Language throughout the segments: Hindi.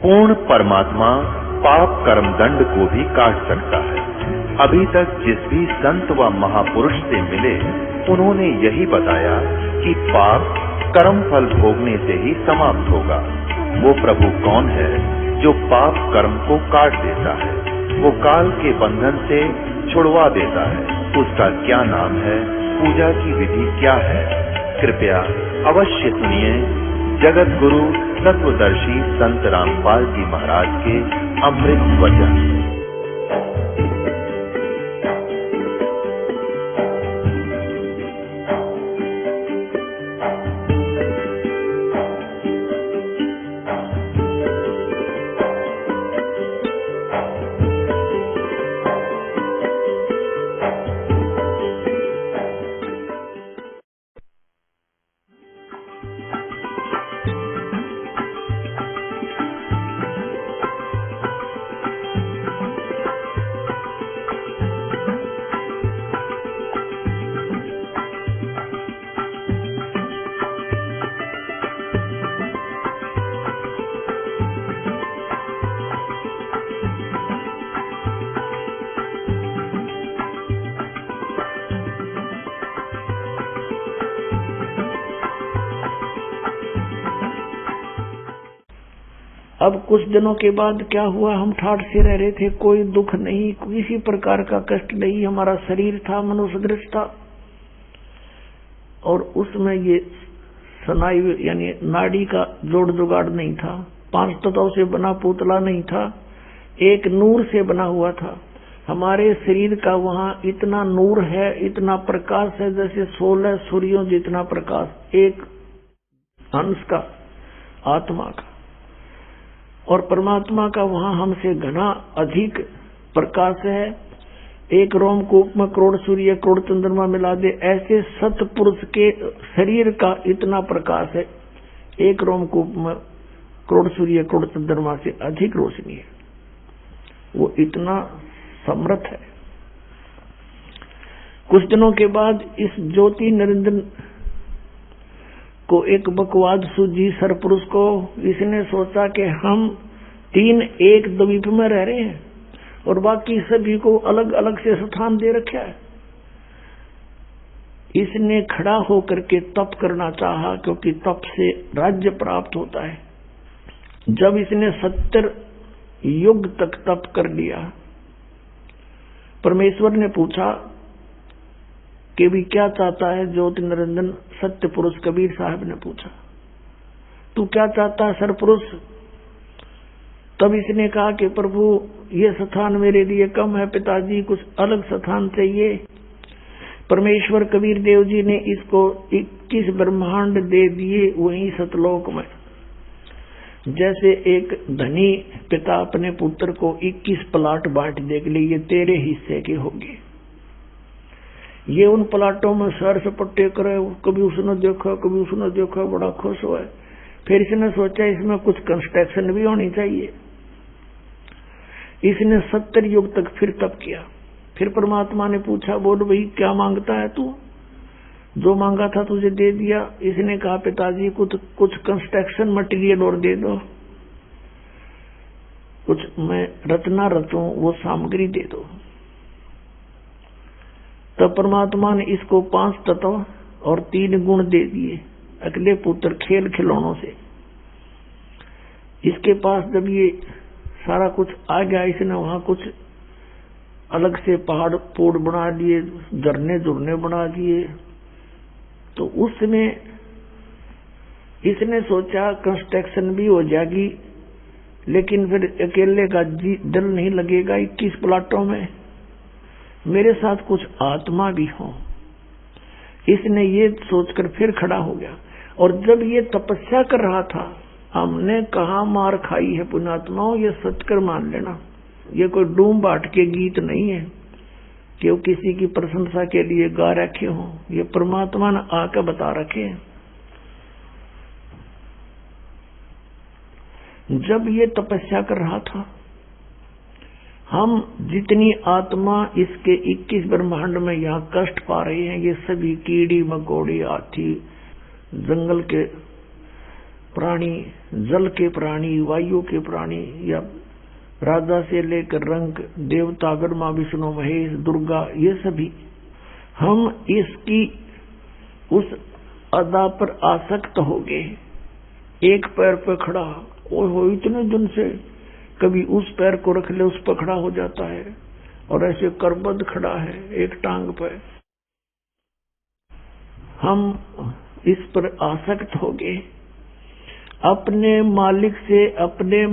पूर्ण परमात्मा पाप कर्म दंड को भी काट सकता है। अभी तक जिस भी संत व महापुरुष से मिले उन्होंने यही बताया कि पाप कर्म फल भोगने से ही समाप्त होगा। वो प्रभु कौन है जो पाप कर्म को काट देता है, वो काल के बंधन से छुड़वा देता है। उसका क्या नाम है, पूजा की विधि क्या है? कृपया अवश्य सुनिए जगत गुरु तत्वदर्शी संत रामपाल जी महाराज के अमृत वचन। अब कुछ दिनों के बाद क्या हुआ, हम ठाठ से रह रहे थे, कोई दुख नहीं, किसी प्रकार का कष्ट नहीं। हमारा शरीर था मनुष्य दृष्ट था और उसमें ये स्नायु यानी नाड़ी का जोड़ जुगाड़ नहीं था, 5 तत्वों से बना पुतला नहीं था, एक नूर से बना हुआ था। हमारे शरीर का वहां इतना नूर है, इतना प्रकाश है जैसे 16 सूर्यों जितना प्रकाश एक अंश का आत्मा का, और परमात्मा का वहां हमसे घना अधिक प्रकाश है। एक रोमकूप में करोड़ सूर्य करोड़ चंद्रमा मिला दे ऐसे सतपुरुष के शरीर का इतना प्रकाश है। एक रोमकूप में करोड़ सूर्य करोड़ चंद्रमा से अधिक रोशनी है, वो इतना समर्थ है। कुछ दिनों के बाद इस ज्योति निरंजन को एक बकवाद सूझी सरपुरुष को। इसने सोचा कि हम 3 एक द्वीप में रह रहे हैं और बाकी सभी को अलग अलग से स्थान दे रखा है। इसने खड़ा होकर के तप करना चाहा, क्योंकि तप से राज्य प्राप्त होता है। जब इसने 70 युग तक तप कर लिया, परमेश्वर ने पूछा कि भी क्या चाहता है ज्योति निरंजन सत्य पुरुष कबीर साहब ने पूछा, तू क्या चाहता है सरपुरुष? तब इसने कहा कि प्रभु ये स्थान मेरे लिए कम है पिताजी, कुछ अलग स्थान चाहिए। परमेश्वर कबीर देव जी ने इसको 21 ब्रह्मांड दे दिए वहीं सतलोक में। जैसे एक धनी पिता अपने पुत्र को 21 प्लाट बांट दे के लिए, ये तेरे हिस्से के होंगे। ये उन प्लाटों में सर सपट्टे करे, कभी उसने देखा कभी उसने देखा, बड़ा खुश हुआ। फिर इसने सोचा इसमें कुछ कंस्ट्रक्शन भी होनी चाहिए। इसने 70 युग तक फिर तप किया। फिर परमात्मा ने पूछा, बोल भाई क्या मांगता है तू? जो मांगा था तुझे दे दिया। इसने कहा पिताजी कुछ कंस्ट्रक्शन मटेरियल और दे दो, कुछ मैं रचना रचूं वो सामग्री दे दो। तब परमात्मा ने इसको 5 तत्व और 3 गुण दे दिए अगले पुत्र खेल खिलौनों से। इसके पास जब ये सारा कुछ आ गया, इसने वहां कुछ अलग से पहाड़ पोड़ बना दिए, झरने झुरने बना दिए। तो उसमें इसने सोचा कंस्ट्रक्शन भी हो जाएगी, लेकिन फिर अकेले का दिल नहीं लगेगा 21 प्लाटों में, मेरे साथ कुछ आत्मा भी हो। इसने ये सोचकर फिर खड़ा हो गया। और जब ये तपस्या कर रहा था, हमने कहा मार खाई है पुण्यात्माओं, ये सचकर मान लेना। ये कोई डूम बाट के गीत नहीं है कि वो किसी की प्रशंसा के लिए गा रखे हो, ये परमात्मा ने आकर बता रखे हैं। जब ये तपस्या कर रहा था, हम जितनी आत्मा इसके 21 ब्रह्मांड में यहाँ कष्ट पा रहे हैं, ये सभी कीड़ी मकोड़ी हाथी जंगल के प्राणी, जल के प्राणी, वायु के प्राणी, या राजा से लेकर रंग, देवता, ब्रह्मा, विष्णु, महेश, दुर्गा, ये सभी हम इसकी उस अदा पर आसक्त हो गए। एक पैर पे खड़ा, ओ इतने दिन से कभी उस पैर को रख ले उस पर खड़ा हो जाता है, और ऐसे करबद्ध खड़ा है एक टांग पे। हम इस पर आसक्त हो गए, अपने मालिक से, अपने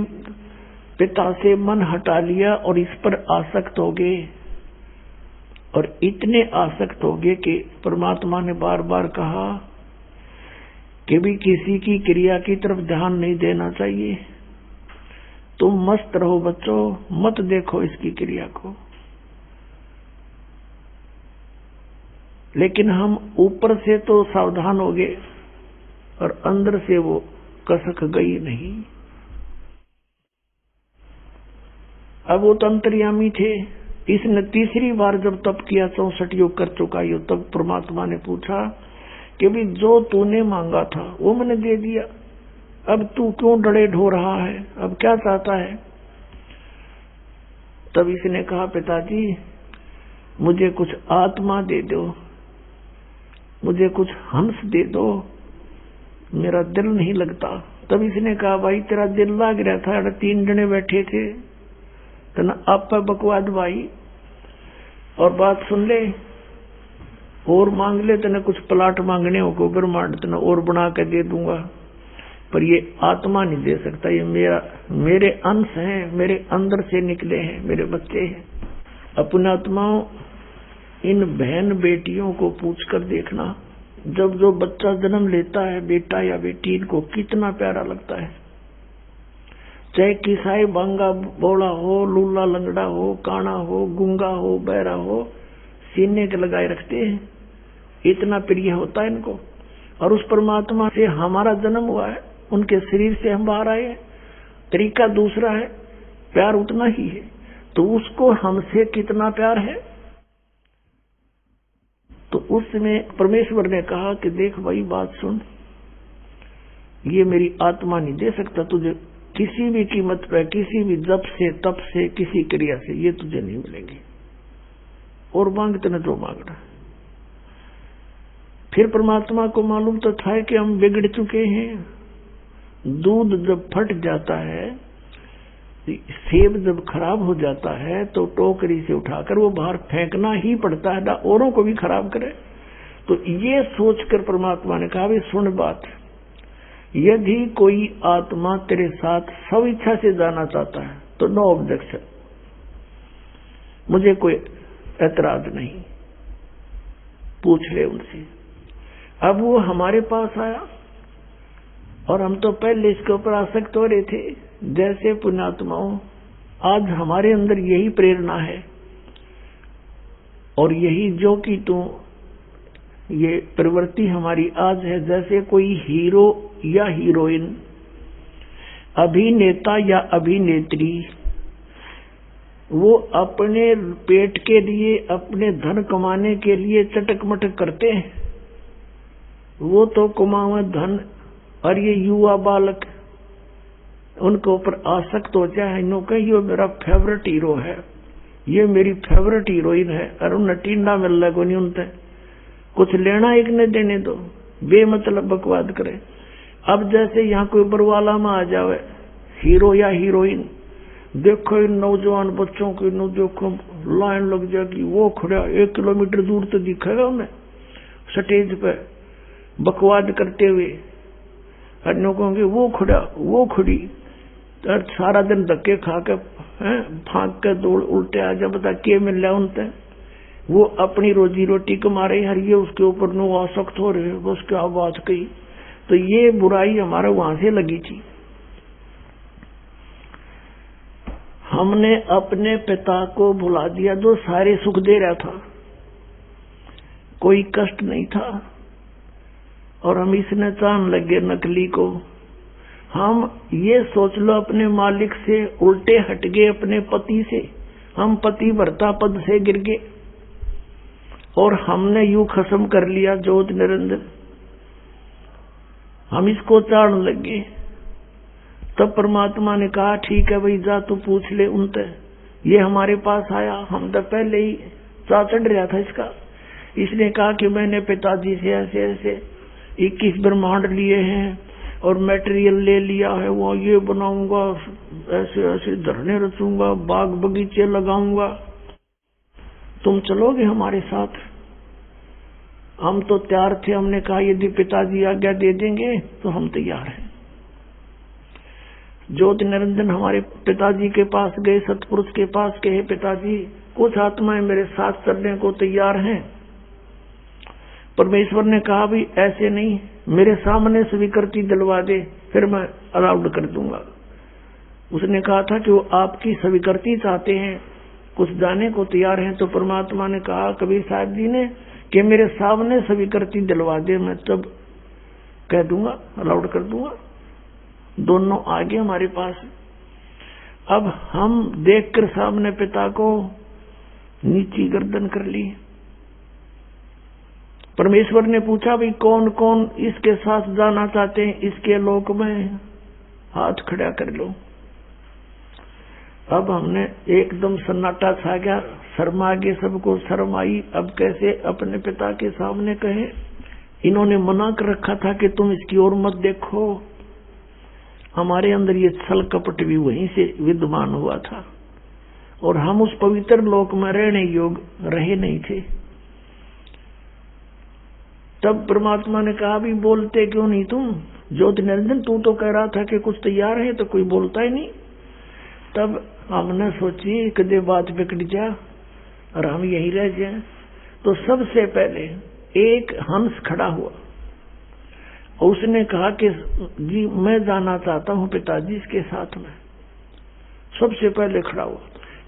पिता से मन हटा लिया और इस पर आसक्त हो गए। और इतने आसक्त हो गए कि परमात्मा ने बार बार कहा कि भी किसी की क्रिया की तरफ ध्यान नहीं देना चाहिए, तुम मस्त रहो बच्चों, मत देखो इसकी क्रिया को। लेकिन हम ऊपर से तो सावधान हो गए और अंदर से वो कसक गई नहीं। अब वो तो अंतर्यामी थे। इसने तीसरी बार जब तप किया, 64 योग कर चुका ये, तब परमात्मा ने पूछा कि भी जो तूने मांगा था वो मैंने दे दिया, अब तू क्यों डरे ढो रहा है, अब क्या चाहता है? तब इसने कहा पिताजी मुझे कुछ आत्मा दे दो, मुझे कुछ हंस दे दो, मेरा दिल नहीं लगता। तब इसने कहा भाई तेरा दिल लाग रहा था, 3 जने बैठे थे, तना आप बकवाद भाई, और बात सुन ले और मांग ले, तेने कुछ प्लाट मांगने हो को ब्रह्मांड तना और बना के दे दूंगा, पर ये आत्मा नहीं दे सकता, ये मेरे अंश हैं, मेरे अंदर से निकले हैं, मेरे बच्चे हैं। अपने आत्माओं, इन बहन बेटियों को पूछ कर देखना, जब जो बच्चा जन्म लेता है, बेटा या बेटी, इनको कितना प्यारा लगता है। चाहे किसाई बांगा बोला हो, लूला लंगड़ा हो, काना हो, गुंगा हो, बहरा हो, सीने के लगाए रखते हैं, इतना प्रिय होता है इनको। और उस परमात्मा से हमारा जन्म हुआ है, उनके शरीर से हम बाहर आए हैं, तरीका दूसरा है, प्यार उतना ही है, तो उसको हमसे कितना प्यार है। तो उसमें परमेश्वर ने कहा कि देख भाई बात सुन, ये मेरी आत्मा नहीं दे सकता तुझे किसी भी कीमत पर, किसी भी जप से, तप से, किसी क्रिया से, ये तुझे नहीं मिलेंगे, और मांग तने जो मांगना। फिर परमात्मा को मालूम तो था कि हम बिगड़ चुके हैं। दूध जब फट जाता है, सेब जब खराब हो जाता है, तो टोकरी से उठाकर वो बाहर फेंकना ही पड़ता है, ना औरों को भी खराब करे। तो ये सोचकर परमात्मा ने कहा, सुन बात, यदि कोई आत्मा तेरे साथ सब इच्छा से जाना चाहता है तो नो ऑब्जेक्शन, मुझे कोई ऐतराज नहीं, पूछ ले उनसे। अब वो हमारे पास आया और हम तो पहले इसके ऊपर आसक्त हो रहे थे। जैसे पुण्यात्माओं, आज हमारे अंदर यही प्रेरणा है और यही जो कि तू, ये प्रवृत्ति हमारी आज है। जैसे कोई हीरो या हीरोइन, अभिनेता या अभिनेत्री, वो अपने पेट के लिए, अपने धन कमाने के लिए चटक मटक करते हैं, वो तो कमावे धन, और ये युवा बालक उनके ऊपर आसक्त हो जाए, इन्हों का ये मेरा फेवरेट हीरो है, ये मेरी फेवरेट हीरोइन है, और उन्हें टींडा मिल रहा को नहीं, उनसे कुछ लेना एक ने देने दो, बेमतलब बकवाद करे। अब जैसे यहाँ कोई बरवाला में आ जावे हीरो या हीरोइन, देखो इन नौजवान बच्चों की, देखो लाइन लग जाएगी, वो खड़ा 1 किलोमीटर दूर तो दिखेगा उन्हें स्टेज पे बकवाद करते हुए, अन्यों कहोगे वो खड़ा, वो खड़ी, और सारा दिन धक्के खा के भाग के दौड़ उल्टे आ जा, बता के मिल रहा उनसे, वो अपनी रोजी रोटी कमा रहे, हर ये उसके ऊपर नो आसक्त हो रहे, बस क्या बात कही। तो ये बुराई हमारे वहां से लगी थी। हमने अपने पिता को भुला दिया जो सारे सुख दे रहा था, कोई कष्ट नहीं था, और हम इसने चाहने लगे नकली को। हम ये सोच लो अपने मालिक से उल्टे हट गए, अपने पति से, हम पति भर्ता पद से गिर गए और हमने यूं खत्म कर लिया ज्योत निरंजन, हम इसको चाहने लगे। तब परमात्मा ने कहा ठीक है भाई, जा तू पूछ ले उनसे। ये हमारे पास आया, हम तो पहले ही चा चढ़ रहा था इसका। इसने कहा कि मैंने पिताजी से ऐसे ऐसे 21 ब्रह्मांड लिए हैं और मटेरियल ले लिया है, वो ये बनाऊंगा, ऐसे ऐसे धरने रचूंगा, बाग बगीचे लगाऊंगा, तुम चलोगे हमारे साथ? हम तो तैयार थे, हमने कहा यदि पिताजी आज्ञा दे देंगे तो हम तैयार हैं। ज्योति निरंजन हमारे पिताजी के पास गए, सतपुरुष के पास कहे पिताजी कुछ आत्माएं मेरे साथ चलने को तैयार हैं। परमेश्वर ने कहा भी ऐसे नहीं, मेरे सामने स्वीकृति दिलवा दे, फिर मैं अलाउड कर दूंगा। उसने कहा था कि वो आपकी स्वीकृति चाहते हैं, कुछ जाने को तैयार हैं। तो परमात्मा ने कहा कबीर साहब जी ने कि मेरे सामने स्वीकृति दिलवा दे, मैं तब कह दूंगा, अलाउड कर दूंगा। दोनों आगे हमारे पास। अब हम देखकर सामने पिता को नीची गर्दन कर ली। परमेश्वर ने पूछा भाई कौन कौन इसके साथ जाना चाहते हैं इसके लोक में, हाथ खड़ा कर लो। अब हमने एकदम सन्नाटा छा गया, शर्मा गए, सबको शर्म आई। अब कैसे अपने पिता के सामने कहे? इन्होंने मना कर रखा था कि तुम इसकी ओर मत देखो। हमारे अंदर ये छल कपट भी वहीं से विद्यमान हुआ था और हम उस पवित्र लोक में रहने योग रहे नहीं थे। तब परमात्मा ने कहा भी बोलते क्यों नहीं तुम? ज्योति निरंजन तू तो कह रहा था कि कुछ तैयार है, तो कोई बोलता ही नहीं। तब हमने सोची कदे बात बिगड़ जा और हम यहीं रह जाए। तो सबसे पहले एक हंस खड़ा हुआ और उसने कहा कि जी मैं जाना चाहता हूं पिताजी इसके साथ में। सबसे पहले खड़ा हुआ।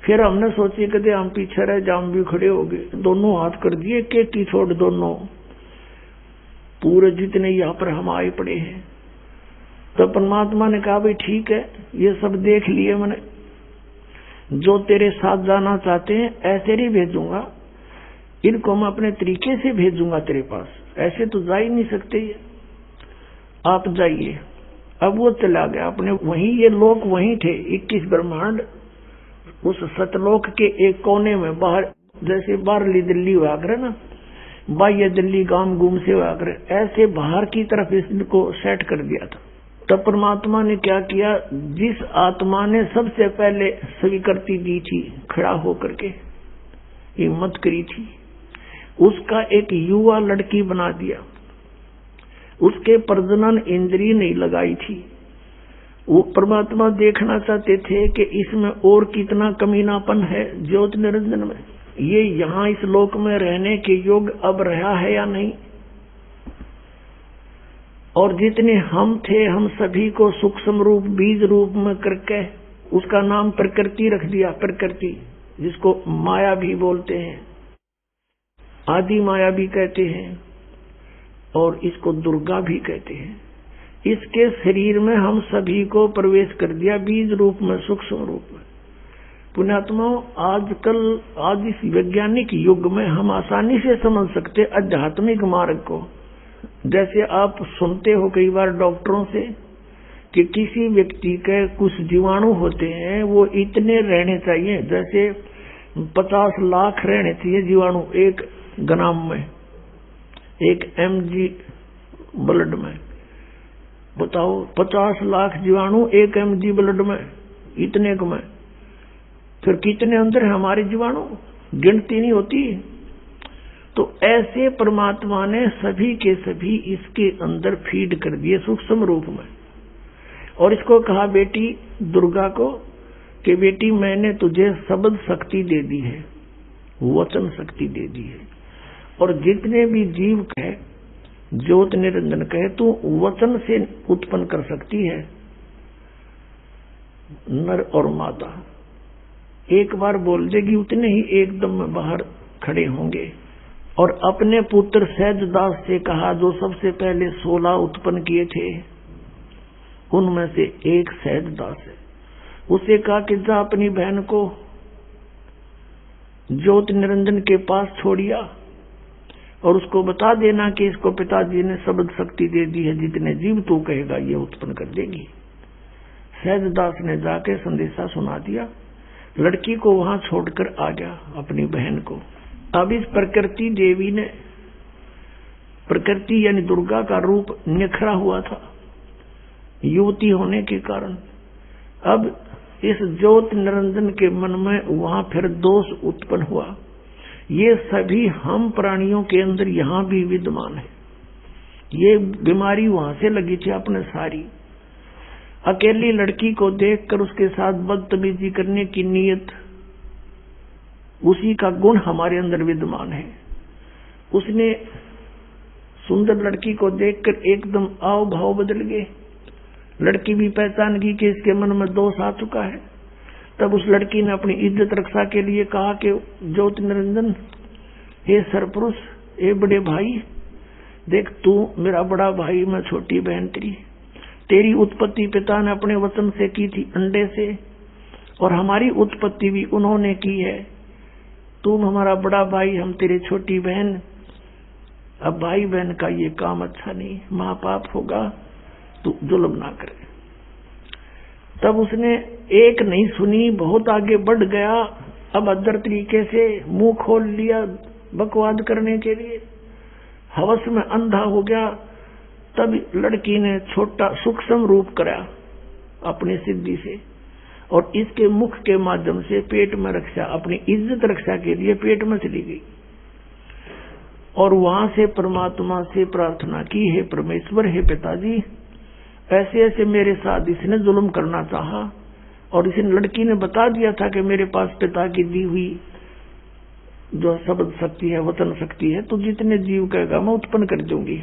फिर हमने सोची कदे हम पीछे रह जाम भी खड़े हो गए, दोनों हाथ कर दिए, केटी छोड़ दोनों, पूरे जितने यहाँ पर हम आए पड़े हैं। तो परमात्मा ने कहा भाई ठीक है, ये सब देख लिए मैंने, जो तेरे साथ जाना चाहते हैं ऐसे नहीं भेजूंगा, इनको मैं अपने तरीके से भेजूंगा तेरे पास, ऐसे तो जा ही नहीं सकते ये, आप जाइए। अब वो चला गया अपने, वहीं ये लोग वहीं थे 21 ब्रह्मांड, उस सतलोक के एक कोने में बाहर, जैसे बाहरली दिल्ली हुआ करे ना, बाह्य दिल्ली गांव घूम से हुआ करे, ऐसे बाहर की तरफ इसको सेट कर दिया था। तब परमात्मा ने क्या किया, जिस आत्मा ने सबसे पहले स्वीकृति दी थी, खड़ा होकर के हिम्मत करी थी, उसका एक युवा लड़की बना दिया। उसके प्रजनन इंद्रिय नहीं लगाई थी। वो परमात्मा देखना चाहते थे कि इसमें और कितना कमीनापन है ज्योति निरंजन में, ये यहाँ इस लोक में रहने के योग अब रहा है या नहीं। और जितने हम थे हम सभी को सूक्ष्म रूप बीज रूप में करके उसका नाम प्रकृति रख दिया। प्रकृति जिसको माया भी बोलते हैं, आदि माया भी कहते हैं और इसको दुर्गा भी कहते हैं। इसके शरीर में हम सभी को प्रवेश कर दिया बीज रूप में, सूक्ष्म रूप में। पुण्यात्माओं, आजकल आज इस वैज्ञानिक युग में हम आसानी से समझ सकते आध्यात्मिक मार्ग को। जैसे आप सुनते हो कई बार डॉक्टरों से कि किसी व्यक्ति के कुछ जीवाणु होते हैं, वो इतने रहने चाहिए, जैसे 50 लाख रहने चाहिए जीवाणु एक ग्राम में, 1 mg ब्लड में। बताओ 50 लाख जीवाणु 1 mg ब्लड में, इतने में फिर कितने अंदर है हमारे जीवाणु, गिनती नहीं होती। तो ऐसे परमात्मा ने सभी के सभी इसके अंदर फीड कर दिए सूक्ष्म रूप में। और इसको कहा बेटी दुर्गा को कि बेटी मैंने तुझे शब्द शक्ति दे दी है, वचन शक्ति दे दी है, और जितने भी जीव कहे, ज्योति निरंजन कहे, तू वचन से उत्पन्न कर सकती है नर और माता। एक बार बोल देगी उतने ही एकदम में बाहर खड़े होंगे। और अपने पुत्र सहजदास से कहा, जो सबसे पहले 16 उत्पन्न किए थे उनमें से एक सहजदास है, उसे कहा कि जा अपनी बहन को ज्योति निरंजन के पास छोड़िया और उसको बता देना कि इसको पिताजी ने शब्द शक्ति दे दी है, जितने जीव तू कहेगा ये उत्पन्न कर देगी। सहजदास ने जाके संदेशा सुना दिया, लड़की को वहां छोड़कर आ गया अपनी बहन को। अब इस प्रकृति देवी ने, प्रकृति यानी दुर्गा का रूप निखरा हुआ था युवती होने के कारण। अब इस ज्योति निरंजन के मन में वहां फिर दोष उत्पन्न हुआ। ये सभी हम प्राणियों के अंदर यहां भी विद्यमान है। ये बीमारी वहां से लगी थी अपने सारी। अकेली लड़की को देखकर उसके साथ बदतमीजी करने की नीयत, उसी का गुण हमारे अंदर विद्यमान है। उसने सुंदर लड़की को देखकर एकदम आव भाव बदल गए। लड़की भी पहचान गई कि इसके मन में दोष आ चुका है। तब उस लड़की ने अपनी इज्जत रक्षा के लिए कहा कि ज्योति निरंजन, हे सरपुरुष, हे बड़े भाई, देख तू मेरा बड़ा भाई, मैं छोटी बहन तेरी उत्पत्ति पिता ने अपने वचन से की थी, अंडे से, और हमारी उत्पत्ति भी उन्होंने की है। तू हमारा बड़ा भाई, हम तेरी छोटी बहन। अब भाई बहन का ये काम अच्छा नहीं, महापाप होगा, तू जुल्म ना करे। तब उसने एक नहीं सुनी, बहुत आगे बढ़ गया। अब अदर तरीके से मुंह खोल लिया बकवाद करने के लिए, हवस में अंधा हो गया। तब लड़की ने छोटा सूक्ष्म रूप कराया अपनी सिद्धि से, और इसके मुख के माध्यम से पेट में रक्षा, अपनी इज्जत रक्षा के लिए पेट में चली गई, और वहां से परमात्मा से प्रार्थना की, हे परमेश्वर, हे पिताजी, ऐसे ऐसे मेरे साथ इसने जुल्म करना चाहा, और इस लड़की ने बता दिया था कि मेरे पास पिता की दी हुई जो शब्द शक्ति है, वचन शक्ति है, तो जितने जीव कहेगा मैं उत्पन्न कर दूंगी,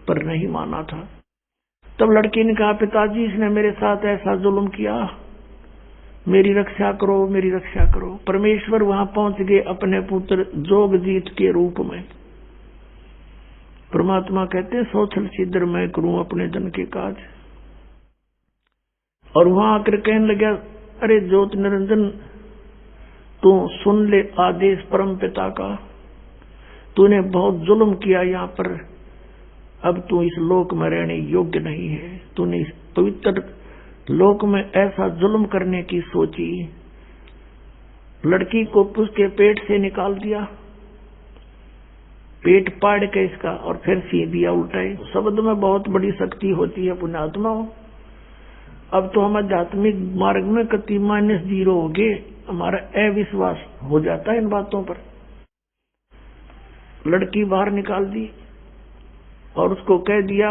पर नहीं माना था। तब लड़की ने कहा, पिताजी, इसने मेरे साथ ऐसा जुल्म किया, मेरी रक्षा करो, मेरी रक्षा करो। परमेश्वर वहां पहुंच गए अपने पुत्र जोगजीत के रूप में। परमात्मा कहते, सोचल सिद्धर मैं करूं अपने जन के काज। और वहां आकर कहने लगा, अरे ज्योति निरंजन, तू सुन ले आदेश परम पिता का, तूने बहुत जुल्म किया यहाँ पर, अब तू इस लोक में रहने योग्य नहीं है। तूने इस पवित्र लोक में ऐसा जुल्म करने की सोची, लड़की को उसके पेट से निकाल दिया, पेट पाड़ के इसका, और फिर सी दिया उल्टाई। शब्द में बहुत बड़ी शक्ति होती है पुण्यात्मा। अब तो हम आध्यात्मिक मार्ग में कति -0 हो गए, हमारा अविश्वास हो जाता है इन बातों पर। लड़की बाहर निकाल दी और उसको कह दिया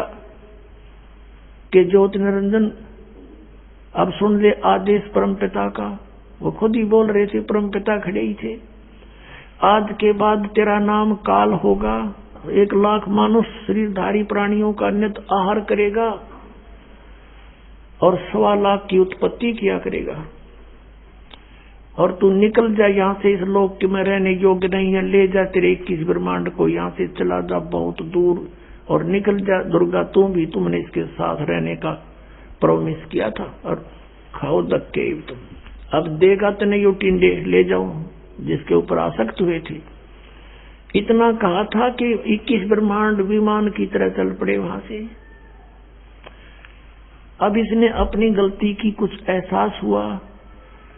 कि ज्योति निरंजन, अब सुन ले आदेश परम पिता का। वो खुद ही बोल रहे थे, परम पिता खड़े ही थे। आज के बाद तेरा नाम काल होगा, 1 लाख मानुष शरीरधारी प्राणियों का नित्य आहार करेगा और 1.25 लाख की उत्पत्ति किया करेगा, और तू निकल जा यहाँ से, इस लोक में रहने योग्य नहीं है। ले जा तेरे 21 ब्रह्मांड को, यहाँ से चला जा बहुत दूर, और निकल जा दुर्गा, तू भी, तुमने इसके साथ रहने का प्रॉमिस किया था, और खाओ धक्के तुम। अब देगा तो नहीं, टिंडे ले जाओ जिसके ऊपर आसक्त हुए थे। इतना कहा था कि 21 ब्रह्मांड विमान की तरह चल पड़े वहां से। अब इसने अपनी गलती की कुछ एहसास हुआ।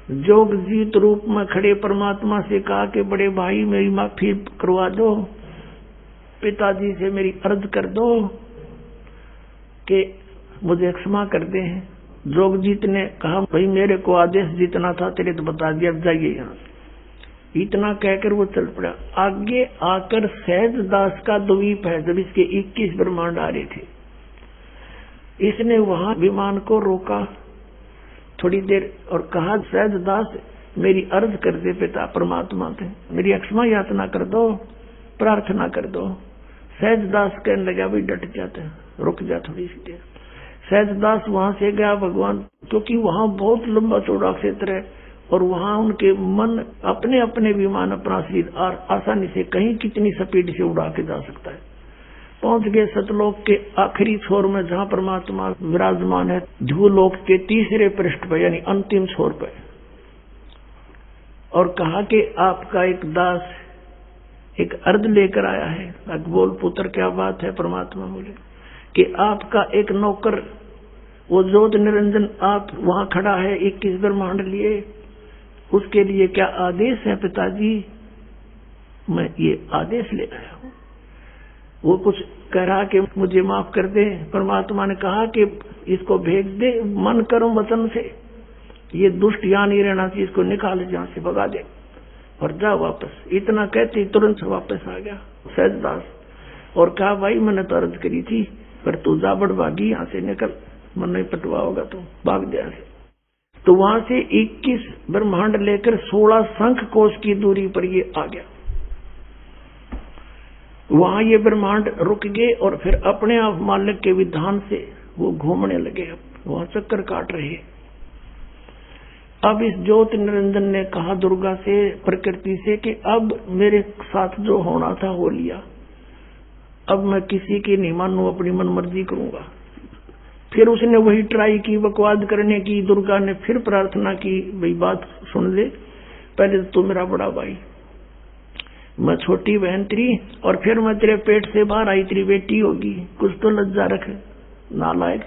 जोग जीत रूप में खड़े परमात्मा से कहा कि बड़े भाई, मेरी माफी करवा दो, पिताजी से मेरी अर्ज कर दो कि मुझे क्षमा कर दे। जोगजीत ने कहा, भाई मेरे को आदेश जीतना था, तेरे तो बता दिया, अब जाइए यहाँ। इतना कहकर वो चल पड़ा। आगे आकर सहजदास का द्वीप है, जब इसके 21 ब्रह्मांड आ रहे थे, इसने वहां विमान को रोका थोड़ी देर और कहा, सहजदास मेरी अर्ज कर दे पिता परमात्मा से, मेरी क्षमा यातना कर दो, प्रार्थना कर दो। सहजदास कहने लगा, भाई डट जाते, रुक जा थोड़ी सी देर। सहजदास वहां से गया भगवान, क्योंकि वहां बहुत लंबा चौड़ा क्षेत्र है, और वहां उनके मन अपने अपने विमान, अपना शरीर आसानी से कहीं कितनी स्पीड से उड़ा के जा सकता है। पहुंच गए सतलोक के आखिरी छोर में, जहां परमात्मा विराजमान है, ध्रुवलोक के 3रे पृष्ठ पर, यानी अंतिम छोर पर, और कहा कि आपका एक दास एक अर्ज लेकर आया है। बोल पुत्र क्या बात है? परमात्मा बोले कि आपका एक नौकर वो ज्योत निरंजन आप वहां खड़ा है 21 ब्रह्मांड लिए, उसके लिए क्या आदेश है पिताजी? मैं ये आदेश ले आया हूं। वो कुछ कह रहा कि मुझे माफ कर दे। परमात्मा ने कहा कि इसको भेज दे, मन कर्म वचन से, ये दुष्ट यहां नहीं रहना चाहिए, इसको निकाल जहां से, भगा दे और जा वापस। इतना कहते तुरंत वापस आ गया सहजदास और कहा भाई मैंने तो अर्ज करी थी, पर तू जा बड़भागी, यहां से निकल, मन नहीं पटवा होगा तो भाग दे यहाँ से। तो वहां से 21 ब्रह्मांड लेकर 16 शंख कोश की दूरी पर ये आ गया। वहां ये ब्रह्मांड रुक गए और फिर अपने आप मालिक के विधान से वो घूमने लगे, वहां चक्कर काट रहे। अब इस ज्योत निरंजन ने कहा दुर्गा से, प्रकृति से, कि अब मेरे साथ जो होना था हो लिया, अब मैं किसी की नहीं मानू, अपनी मनमर्जी करूंगा। फिर उसने वही ट्राई की बकवाद करने की। दुर्गा ने फिर प्रार्थना की, भाई बात सुन ले, पहले तो मेरा बड़ा भाई, मैं छोटी बहन तेरी, और फिर मैं तेरे पेट से बाहर आई, तेरी बेटी होगी, कुछ तो लज्जा रख नालायक,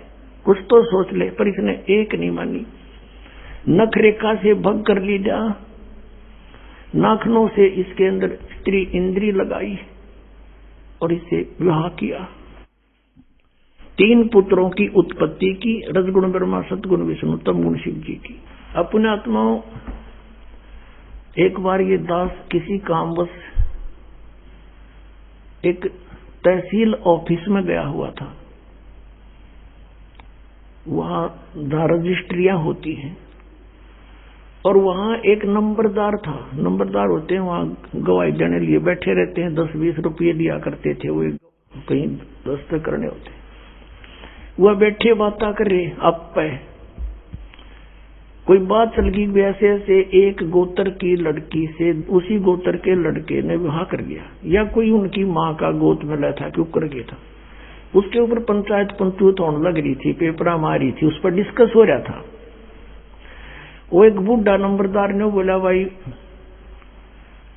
कुछ तो सोच ले। पर इसने एक नहीं मानी, नखरेखा से भग कर ली जा, नाखनों से इसके अंदर स्त्री इंद्री लगाई और इसे विवाह किया। 3 पुत्रों की उत्पत्ति की, रजगुण ब्रह्मा, सतगुण विष्णु, तमगुण शिव जी की। अपने आत्माओं, एक बार ये दास किसी कामवश एक तहसील ऑफिस में गया हुआ था। वहां रजिस्ट्रियां होती हैं और वहां एक नंबरदार था। नंबरदार होते हैं वहां गवाही देने लिए बैठे रहते हैं, 10-20 रुपये दिया करते थे, वो कहीं दस्तखत करने होते। वह बैठे बातें कर रहे, आप पे कोई बात चल गई, वैसे ऐसे एक गोत्र की लड़की से उसी गोत्र के लड़के ने विवाह कर लिया, या कोई उनकी माँ का गोद में था, क्यों कर गया था। उसके ऊपर पंचायत पंचूत होने लग रही थी, पेपरा मारी थी, उस पर डिस्कस हो रहा था। वो एक बूढ़ा नंबरदार ने बोला, भाई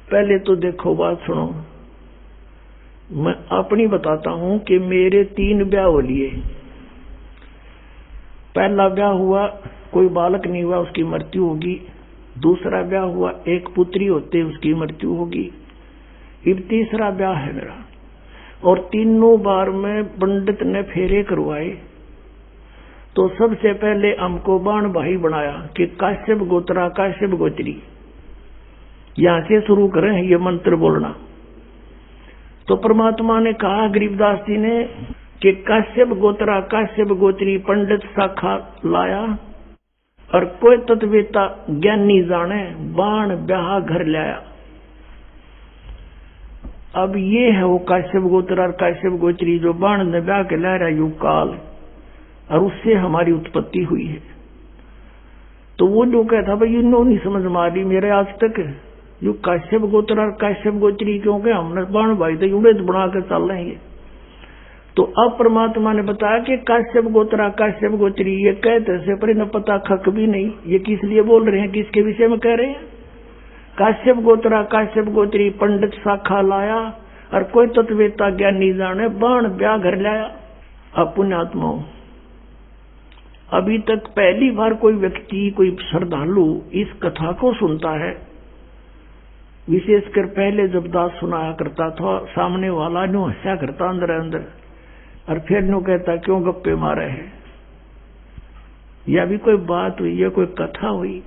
पहले तो देखो बात सुनो, मैं अपनी बताता हूं कि मेरे 3 ब्याह हो लिए। पहला ब्याह हुआ, कोई बालक नहीं हुआ, उसकी मृत्यु होगी। दूसरा ब्याह हुआ, एक पुत्री होते, उसकी मृत्यु होगी। अब तीसरा ब्याह है मेरा, और तीनों बार में पंडित ने फेरे करवाए। तो सबसे पहले हमको बाण भाई बनाया कि काश्यप गोत्रा काश्यप गोत्री, यहां से शुरू करें ये मंत्र बोलना। तो परमात्मा ने कहा गरीबदास जी ने कि काश्यप गोत्रा काश्यप गोत्री पंडित शाखा लाया, और कोई तत्वेता ज्ञानी जाने बाण ब्याह घर लाया। अब ये है वो काश्यप गोत्र और काश्यप गोत्री जो बाण ने ब्याह के ला रहा युग काल, और उससे हमारी उत्पत्ति हुई है। तो वो जो कहता भाई इन्होंने नहीं समझ मारी मेरे आज तक, जो काश्यप गोत्र और काश्यप गोत्री, क्योंकि हमने बाण भाई तो उड़े बना कर चल रहे हैं। तो अब परमात्मा ने बताया कि काश्यप गोत्रा काश्यप गोत्री, ये कहते से पर इन्हें पता खक भी नहीं ये किस लिए बोल रहे हैं, किसके विषय में कह रहे हैं। काश्यप गोत्रा काश्यप गोत्री पंडित शाखा लाया, और कोई तत्वेता ज्ञानी जाने बाण ब्याह घर लाया। अब पुण्यात्माओं, अभी तक पहली बार कोई व्यक्ति, कोई श्रद्धालु इस कथा को सुनता है। विशेषकर पहले जब दास सुनाया करता था, सामने वाला नो हंसा करता अंदर अंदर, और फिर नो कहता क्यों गप्पे मारे हैं, या भी कोई बात हुई या कोई कथा हुई।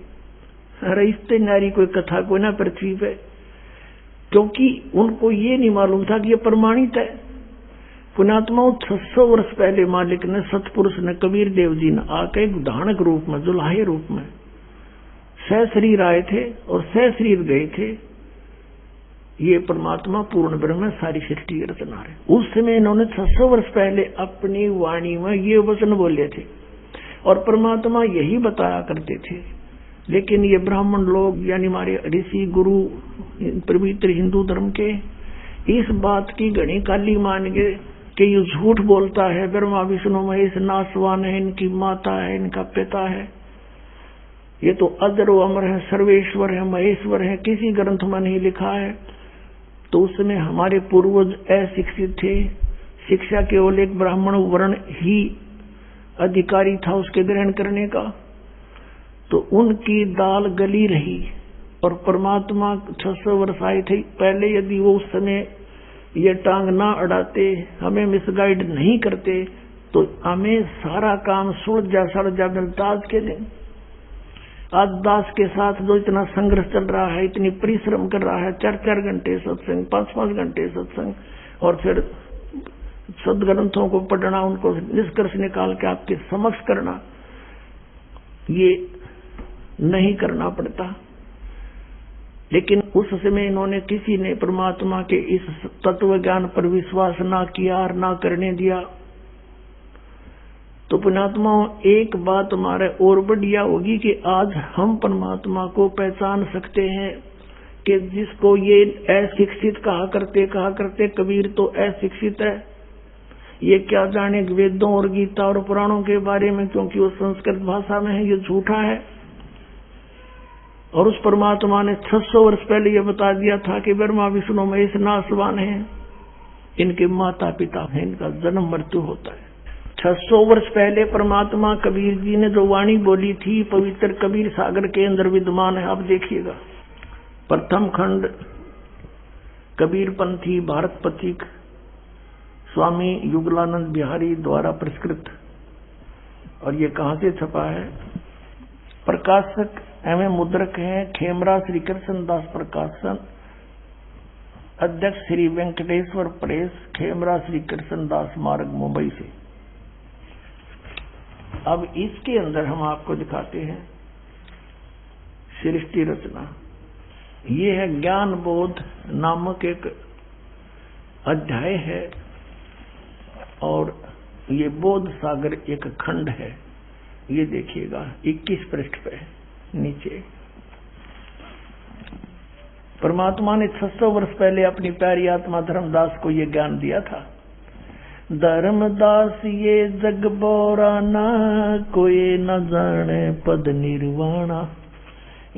अरे इतने नारी कोई कथा को ना पृथ्वी पे, क्योंकि उनको ये नहीं मालूम था कि ये प्रमाणित है। पुण्यात्माओं, 600 वर्ष पहले मालिक ने, सतपुरुष ने, कबीर देव जी ने आके एक धानक रूप में, जुलाहे रूप में सहशरीर आए थे और सहशरीर गए थे। ये परमात्मा पूर्ण ब्रह्म सारी सृष्टि रचना है। उस समय इन्होंने 600 वर्ष पहले अपनी वाणी में ये वचन बोले थे और परमात्मा यही बताया करते थे। लेकिन ये ब्राह्मण लोग यानी हमारे ऋषि गुरु पवित्र हिंदू धर्म के इस बात की घनी काली मान गए कि ये झूठ बोलता है, ब्रह्मा विष्णु महेश नासवान है, इनकी माता है, इनका पिता है, ये तो अजर व अमर है, सर्वेश्वर है, महेश्वर है, किसी ग्रंथ में नहीं लिखा है। तो उसमें हमारे पूर्वज अशिक्षित थे, शिक्षा केवल एक ब्राह्मण वर्ण ही अधिकारी था उसके ग्रहण करने का, तो उनकी दाल गली रही। और परमात्मा 600 वर्ष आए थे पहले, यदि वो उस समय ये टांग ना अड़ाते, हमें मिसगाइड नहीं करते, तो हमें सारा काम सुलझा सलझा मिलता आज के दिन। आज दास के साथ जो इतना संघर्ष चल रहा है, इतनी परिश्रम कर रहा है, 4-4 घंटे सत्संग, 5-5 घंटे सत्संग, और फिर सदग्रंथों को पढ़ना, उनको निष्कर्ष निकाल के आपके समक्ष करना, ये नहीं करना पड़ता। लेकिन उस समय इन्होंने, किसी ने परमात्मा के इस तत्व ज्ञान पर विश्वास ना किया और ना करने दिया। तो पुण्यात्माओं, एक बात हमारे और बढ़िया होगी कि आज हम परमात्मा को पहचान सकते हैं कि जिसको ये अशिक्षित कहा करते कबीर तो अशिक्षित है, ये क्या जाने वेदों और गीता और पुराणों के बारे में, क्योंकि वो संस्कृत भाषा में है, ये झूठा है। और उस परमात्मा ने 600 वर्ष पहले ये बता दिया था कि ब्रह्मा विष्णु महेश नासवान है, इनके माता पिता हैं, इनका जन्म मृत्यु होता है। 600 वर्ष पहले परमात्मा कबीर जी ने जो वाणी बोली थी, पवित्र कबीर सागर के अंदर विद्यमान है। आप देखिएगा, प्रथम खंड कबीर पंथी भारत पथिक स्वामी युगलानंद बिहारी द्वारा प्रस्कृत। और ये कहाँ से छपा है? प्रकाशक एवं मुद्रक है खेमरा श्री कृष्ण दास प्रकाशन, अध्यक्ष श्री वेंकटेश्वर प्रेस, खेमरा श्री कृष्ण दास मार्ग, मुंबई से। अब इसके अंदर हम आपको दिखाते हैं सृष्टि रचना। ये है ज्ञान बोध नामक एक अध्याय है, और ये बोध सागर एक खंड है। ये देखिएगा 21 पृष्ठ पे नीचे परमात्मा ने 600 वर्ष पहले अपनी प्यारी आत्मा धर्मदास को ये ज्ञान दिया था। धर्मदास ये जग बोराना, कोई न जाने पद निर्वाणा,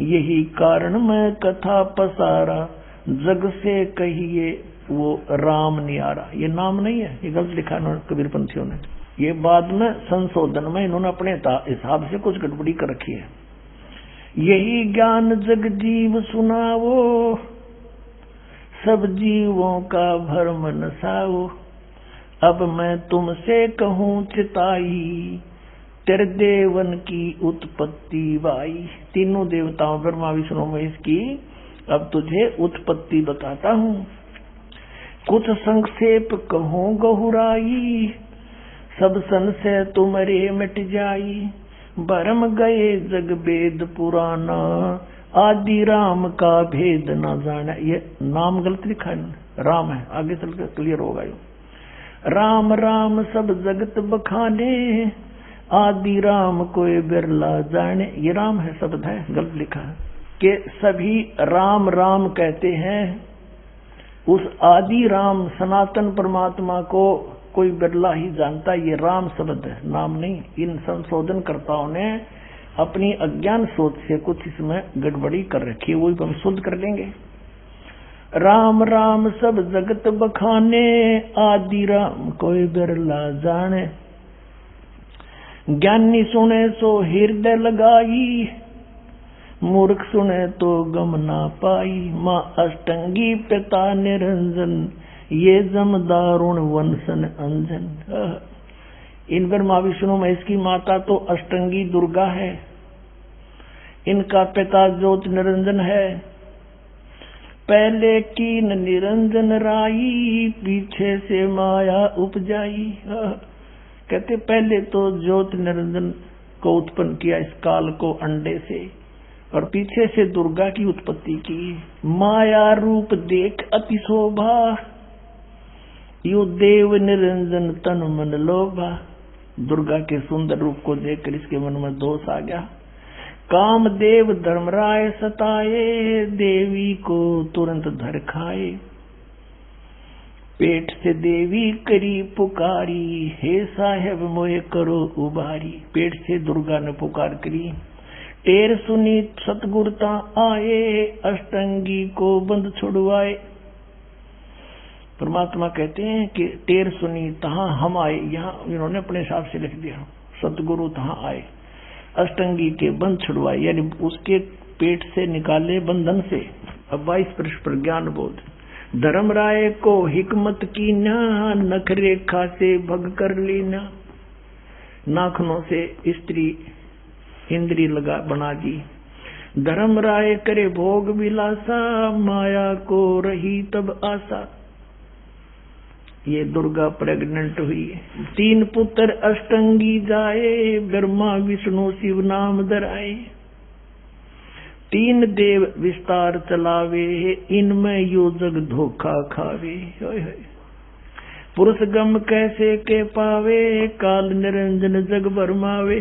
यही कारण मैं कथा पसारा, जग से कहिए वो राम न्यारा। ये नाम नहीं है, ये गलत लिखा है कबीर पंथियों ने। ये बाद में संशोधन में इन्होंने अपने हिसाब से कुछ गड़बड़ी कर रखी है। यही ज्ञान जग जीव सुनावो, सब जीवों का भरम नसाओ, अब मैं तुमसे कहूँ चिताई, तेरे देवन की उत्पत्ति वाई। तीनों देवताओं ब्रह्मा विष्णु महेश की अब तुझे उत्पत्ति बताता हूँ। कुछ संक्षेप कहूँ गहुराई, सब संशय तुम्हारे मिट जाई, भरम गए जग वेद पुराना, आदि राम का भेद न जाना। ये नाम गलत लिखा है, राम है, आगे चलकर क्लियर होगा। ये राम राम सब जगत बखाने, आदि राम कोई बिरला जाने। ये राम है शब्द है, गलत लिखा है कि सभी राम राम कहते हैं। उस आदि राम सनातन परमात्मा को कोई बिरला ही जानता। ये राम शब्द है, नाम नहीं। इन संशोधनकर्ताओं ने अपनी अज्ञान सोच से कुछ इसमें गड़बड़ी कर रखी है, वही हम शुद्ध कर लेंगे। राम राम सब जगत बखाने, आदि राम कोई बिरला जाने, ज्ञानी सुने सो हृदय लगाई, मूर्ख सुने तो गम ना पाई। माँ अष्टंगी पिता निरंजन, ये जमदारुण वंशन अंजन। इन ब्रह्मा विष्णु महेश की माता तो अष्टंगी दुर्गा है, इनका पिता ज्योत निरंजन है। पहले कीन निरंजन राई, पीछे से माया उपजाई। कहते पहले तो ज्योत निरंजन को उत्पन्न किया इस काल को अंडे से, और पीछे से दुर्गा की उत्पत्ति की। माया रूप देख अति शोभा, यो देव निरंजन तन मन लोभा। दुर्गा के सुंदर रूप को देखकर इसके मन में दोष आ गया। काम देव धर्मराय सताए, देवी को तुरंत धर खाए। पेट से देवी करी पुकारी, हे साहेब मोए करो उबारी। पेट से दुर्गा ने पुकार करी। टेर सुनी सतगुरता आए, अष्टंगी को बंद छुड़वाए। परमात्मा कहते हैं कि टेर सुनी तहां हम आए। यहाँ इन्होंने अपने हिसाब से लिख दिया, सतगुरु तहां आए, अष्टंगी के बंध छुड़वाए, यानी उसके पेट से निकाले बंधन से। अब 22 पृष्ठ पर ज्ञान बोध। धर्म राय को हिकमत की ना, नख रेखा से भग कर लीना, नाखनों से स्त्री इंद्री लगा बना दी। धर्म राय करे भोग विलासा, माया को रही तब आशा। ये दुर्गा प्रेग्नेंट हुई, 3 पुत्र अष्टंगी जाए, ब्रह्मा विष्णु शिव नाम धराए। 3 देव विस्तार चलावे, इनमें यो जग धोखा खावे। पुरुष गम कैसे के पावे, काल निरंजन जग भरमावे।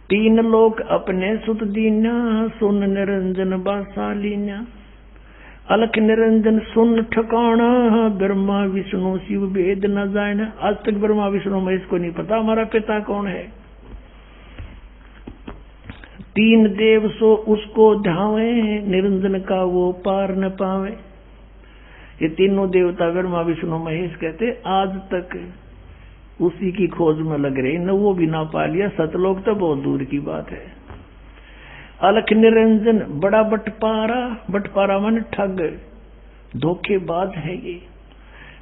3 लोक अपने सुत दीना, सुन निरंजन बासा लीना। अलख निरंजन सुन ठिकाना, ब्रह्मा विष्णु शिव भेद न जाना। आज तक ब्रह्मा विष्णु महेश को नहीं पता हमारा पिता कौन है। 3 देव सो उसको ध्यावे, निरंजन का वो पार न पावे। ये तीनों देवता ब्रह्मा विष्णु महेश कहते आज तक उसी की खोज में लग रहे, न वो भी ना पा लिया, सतलोक तो बहुत दूर की बात है। अलख निरंजन बड़ा बटपारा, बटपारा मन ठग धोखेबाज है ये।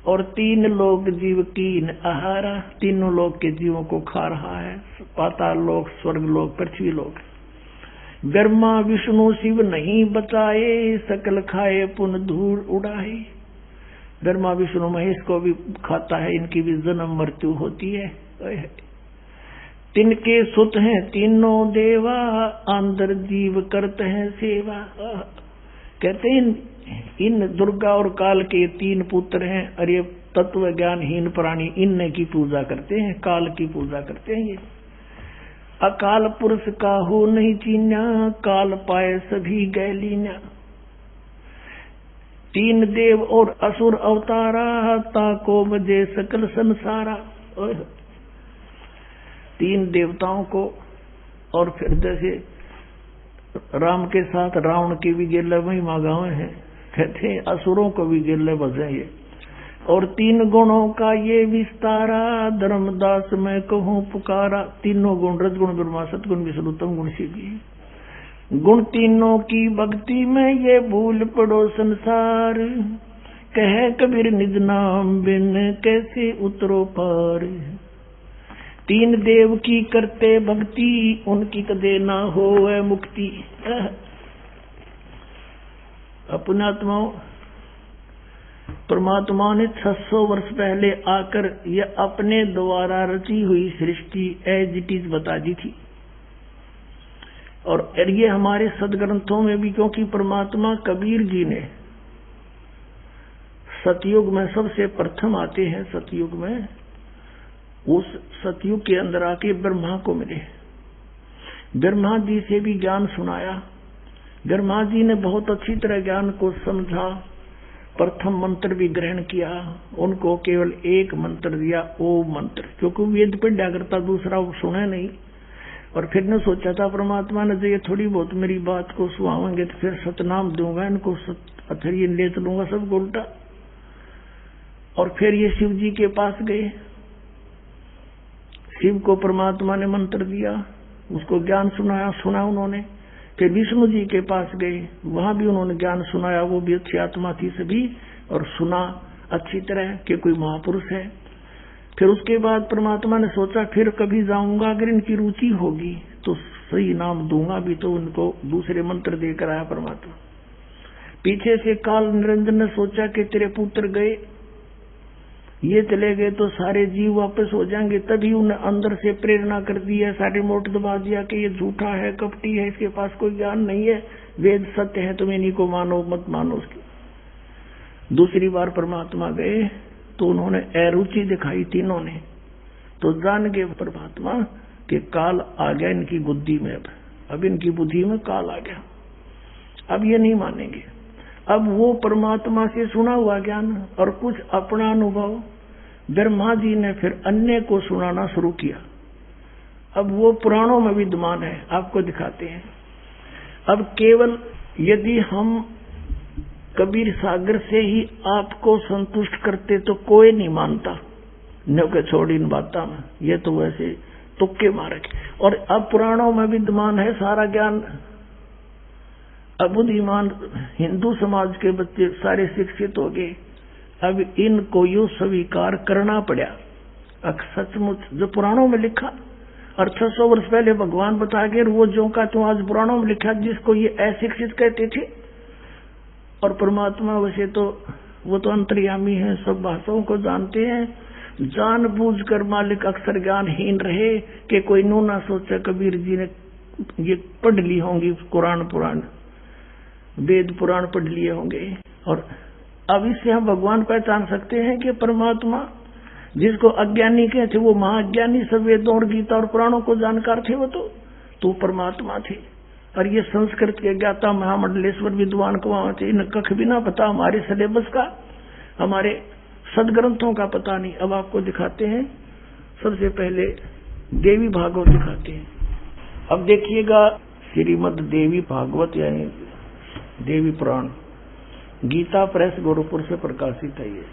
और 3 लोग जीव कीन आहारा, तीनों लोग के जीवों को खा रहा है, पाताल लोक, स्वर्ग लोक, पृथ्वी लोक। ब्रह्मा विष्णु शिव नहीं बचाए, सकल खाए पुन धूल उड़ाए। ब्रह्मा विष्णु महेश को भी खाता है, इनकी भी जन्म मृत्यु होती है। तिनके सुत हैं तीनों देवा, अंदर जीव करते हैं सेवा। कहते हैं इन दुर्गा और काल के 3 पुत्र हैं, और ये तत्व ज्ञानहीन प्राणी इन की पूजा करते हैं, काल की पूजा करते हैं। ये अकाल पुरुष काहू नहीं चीना, काल पाए सभी गए लीना। 3 देव और असुर अवतारा, ताको बजे सकल संसारा। 3 देवताओं को, और फिर जैसे राम के साथ रावण की भी गेले महिमा गाँव है, कहते हैं असुरों को भी गेले बजे ये। और 3 गुणों का ये विस्तारा, धर्मदास मैं कहूँ पुकारा। तीनों गुण, रजगुण ब्रह्मा, सतगुण विष्णु, तम गुण शिव। गुण तीनों की भक्ति में ये भूल पड़ो संसार, कहे कबीर निज नाम बिन कैसे उतरो पार। 3 देव की करते भक्ति, उनकी कदे ना हो मुक्ति। पुण्यात्माओं, परमात्मा ने 600 वर्ष पहले आकर यह अपने द्वारा रची हुई सृष्टि एज इट इज बता दी थी। और ये हमारे सदग्रंथों में भी, क्योंकि परमात्मा कबीर जी ने सतयुग में सबसे प्रथम आते हैं। सतयुग में, उस सतयुग के अंदर आके ब्रह्मा को मिले, ब्रह्मा जी से भी ज्ञान सुनाया। ब्रह्मा जी ने बहुत अच्छी तरह ज्ञान को समझा, प्रथम मंत्र भी ग्रहण किया। उनको केवल एक मंत्र दिया, ओम मंत्र, क्योंकि वेद पढ़ा करता, दूसरा वो सुना नहीं। और फिर ने सोचा था परमात्मा ने जो ये थोड़ी बहुत मेरी बात को सुहावेंगे तो फिर सतनाम दूंगा, इनको अथरिये ले चलूंगा सब उल्टा। और फिर ये शिव जी के पास गए, शिव को परमात्मा ने मंत्र दिया, उसको ज्ञान सुनाया, सुना उन्होंने। फिर विष्णु जी के पास गए, वहां भी उन्होंने ज्ञान सुनाया, वो भी अच्छी आत्मा थी सभी, और सुना अच्छी तरह कि कोई महापुरुष है। फिर उसके बाद परमात्मा ने सोचा फिर कभी जाऊंगा, अगर इनकी रुचि होगी तो सही नाम दूंगा भी, तो उनको दूसरे मंत्र देकर आया परमात्मा। पीछे से काल निरंजन ने सोचा कि तेरे पुत्र गए, ये चले गए तो सारे जीव वापस हो जाएंगे, तभी उन्हें अंदर से प्रेरणा कर दी है, सारे मोट दबा दिया कि ये झूठा है, कपटी है, इसके पास कोई ज्ञान नहीं है, वेद सत्य है, तुम इन्हीं को मानो मत मानो उसकी। दूसरी बार परमात्मा गए तो उन्होंने अरुचि दिखाई तीनों ने, तो जान गए परमात्मा कि काल आ गया इनकी बुद्धि में, अब इनकी बुद्धि में काल आ गया, अब ये नहीं मानेंगे। अब वो परमात्मा से सुना हुआ ज्ञान और कुछ अपना अनुभव ब्रह्मा जी ने फिर अन्य को सुनाना शुरू किया। अब वो पुराणों में विद्यमान है, आपको दिखाते हैं। अब केवल यदि हम कबीर सागर से ही आपको संतुष्ट करते तो कोई नहीं मानता, न के छोड़ इन बातों में, ये तो वैसे तुक्के मारे। और अब पुराणों में विद्यमान है सारा ज्ञान। अब बुद्धिमान हिंदू समाज के बच्चे सारे शिक्षित हो गए। अब इनको यूं स्वीकार करना पड़ा। सचमुच जो पुराणों में लिखा, और 600 वर्ष पहले भगवान बता गए, वो जो का तो आज पुराणों में लिखा, जिसको ये अशिक्षित कहते थे। और परमात्मा वैसे तो वो तो अंतर्यामी है, सब भाषाओं को जानते हैं। जानबूझकर मालिक अक्सर ज्ञानहीन रहे कि कोई नू ना सोचे कबीर जी ने ये पढ़ ली होंगी, कुरान पुराण वेद पुराण पढ़ लिए होंगे। और अब इससे हम भगवान पहचान सकते हैं कि परमात्मा जिसको अज्ञानी कहते वो महाज्ञानी, सब वेदों और गीता और पुराणों को जानकार थे, वो तो परमात्मा थे। और ये संस्कृत के ज्ञाता महामंडलेश्वर विद्वान को वहां थे, इन कख भी ना पता हमारे सिलेबस का, हमारे सदग्रंथों का पता नहीं। अब आपको दिखाते हैं, सबसे पहले देवी भागवत दिखाते हैं। अब देखिएगा श्रीमद देवी भागवत यानी देवी पुराण, गीता प्रेस गोरखपुर से प्रकाशित है। ये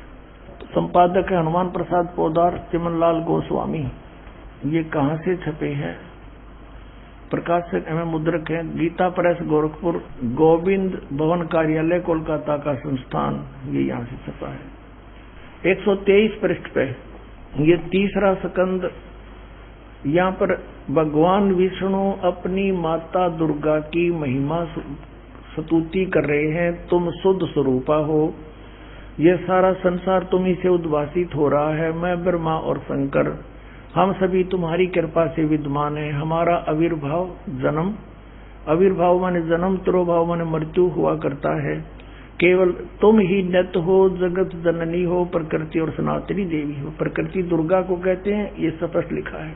संपादक है हनुमान प्रसाद पोदार, चिमनलाल गोस्वामी। ये कहाँ से छपे हैं? प्रकाशक एवं मुद्रक है गीता प्रेस गोरखपुर, गोविंद भवन कार्यालय कोलकाता का संस्थान, ये यहाँ से छपा है। 123 पृष्ठ पे ये तीसरा स्कंद। यहाँ पर भगवान विष्णु अपनी माता दुर्गा की महिमा स्तुति कर रहे हैं। तुम शुद्ध स्वरूपा हो, ये सारा संसार तुम्ही से उद्भासित हो रहा है। मैं ब्रह्मा और शंकर हम सभी तुम्हारी कृपा से विद्यमान है। हमारा आविर्भाव जन्म, आविर्भाव माने जन्म, तिरोभाव माने मृत्यु हुआ करता है। केवल तुम ही नित्य हो, जगत जननी हो, प्रकृति और सनातनी देवी हो। प्रकृति दुर्गा को कहते हैं, ये स्पष्ट लिखा है।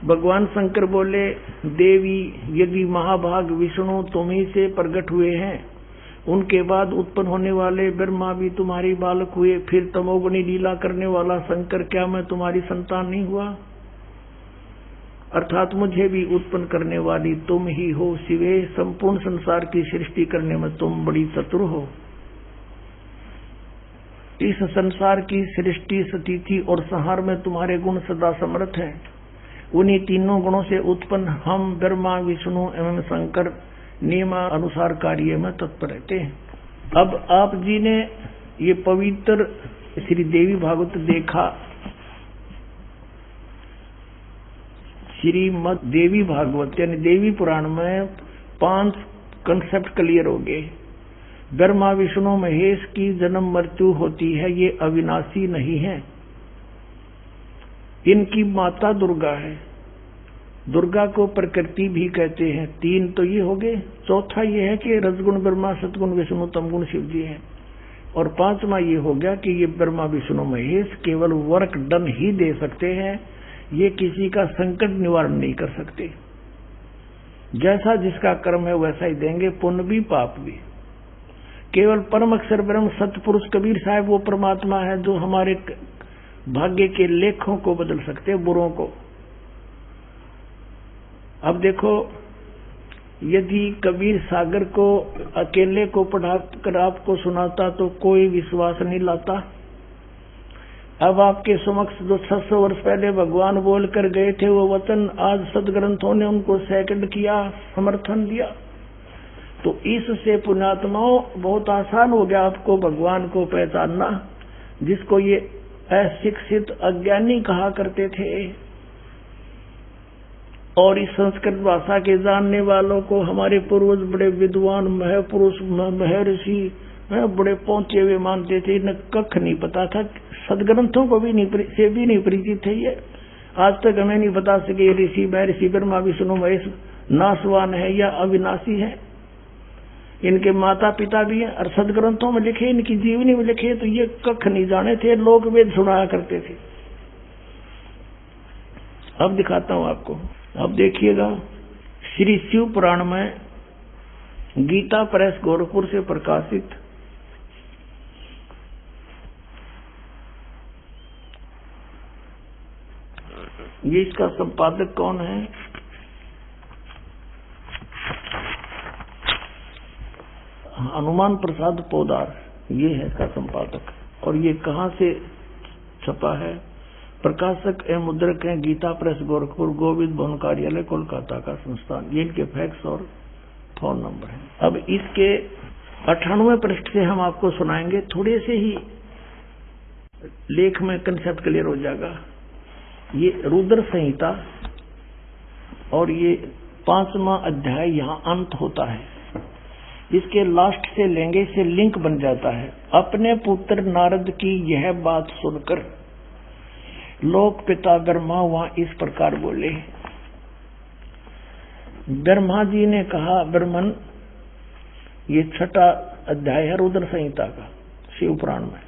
भगवान शंकर बोले, देवी यदि महाभाग विष्णु तुम्ही से प्रकट हुए हैं, उनके बाद उत्पन्न होने वाले ब्रह्मा भी तुम्हारी बालक हुए, फिर तमोगुणी लीला करने वाला शंकर क्या मैं तुम्हारी संतान नहीं हुआ? अर्थात मुझे भी उत्पन्न करने वाली तुम ही हो शिवे। संपूर्ण संसार की सृष्टि करने में तुम बड़ी चतुर हो। इस संसार की सृष्टि, स्थिति और संहार में तुम्हारे गुण सदा समर्थ हैं। उन्हीं तीनों गुणों से उत्पन्न हम ब्रह्मा विष्णु एवं शंकर नियमानुसार कार्य में तत्पर रहते हैं। अब आप जी ने ये पवित्र श्री देवी भागवत देखा। श्रीमद देवी भागवत यानी देवी पुराण में 5 कंसेप्ट क्लियर हो गए। ब्रह्मा विष्णु महेश की जन्म मृत्यु होती है, ये अविनाशी नहीं है। इनकी माता दुर्गा है। दुर्गा को प्रकृति भी कहते हैं। 3 तो ये हो गए। चौथा ये है कि रजगुण ब्रह्मा, सतगुण विष्णु, तमगुण शिव जी हैं। और 5वां ये हो गया कि ये ब्रह्मा विष्णु महेश केवल वर्क डन ही दे सकते हैं, ये किसी का संकट निवारण नहीं कर सकते। जैसा जिसका कर्म है वैसा ही देंगे, पुण्य भी पाप भी। केवल परम अक्षर ब्रह्म सतपुरुष कबीर साहब वो परमात्मा है जो हमारे भाग्य के लेखों को बदल सकते हैं, बुरों को। अब देखो, यदि कबीर सागर को अकेले को पढ़ाकर आपको सुनाता तो कोई विश्वास नहीं लाता। अब आपके समक्ष जो 600 वर्ष पहले भगवान बोल कर गए थे वो वचन आज सदग्रंथों ने उनको सेकंड किया, समर्थन दिया। तो इससे पुण्यात्माओं बहुत आसान हो गया आपको भगवान को पहचानना, जिसको ये अशिक्षित अज्ञानी कहा करते थे। और इस संस्कृत भाषा के जानने वालों को हमारे पूर्वज बड़े विद्वान महपुरुष महर्षि बड़े पहुंचे हुए मानते थे। इन्हें कख नहीं पता था, सदग्रंथों को भी नहीं परिचित थे। ये आज तक हमें नहीं बता सके ऋषि महर्षि ब्रह्मा विष्णु महेश नाशवान है या अविनाशी है। इनके माता पिता भी हैं और सदग्रंथों में लिखे, इनकी जीवनी में लिखे, तो ये कख नहीं जाने थे। लोक वेद सुनाया करते थे। अब दिखाता हूं आपको। अब देखिएगा, श्री शिव पुराण में गीता प्रेस गोरखपुर से प्रकाशित ये इसका संपादक कौन है? हनुमान प्रसाद पोदार, ये है इसका संपादक। और ये कहाँ से छपा है? प्रकाशक एवं मुद्रक हैं गीता प्रेस गोरखपुर, गोविंद भवन कार्यालय कोलकाता का संस्थान। ये इनके फैक्स और फोन नंबर है। अब इसके 98वें पृष्ठ से हम आपको सुनाएंगे, थोड़े से ही लेख में कंसेप्ट क्लियर हो जाएगा। ये रुद्र संहिता और ये 5वां अध्याय यहाँ अंत होता है। इसके लास्ट से लेंगे से लिंक बन जाता है। अपने पुत्र नारद की यह बात सुनकर लोक पिता ब्रह्मा वहां इस प्रकार बोले। ब्रह्मा जी ने कहा, ब्रह्मन, ये 6वां अध्याय है रुद्र संहिता का शिव पुराण में,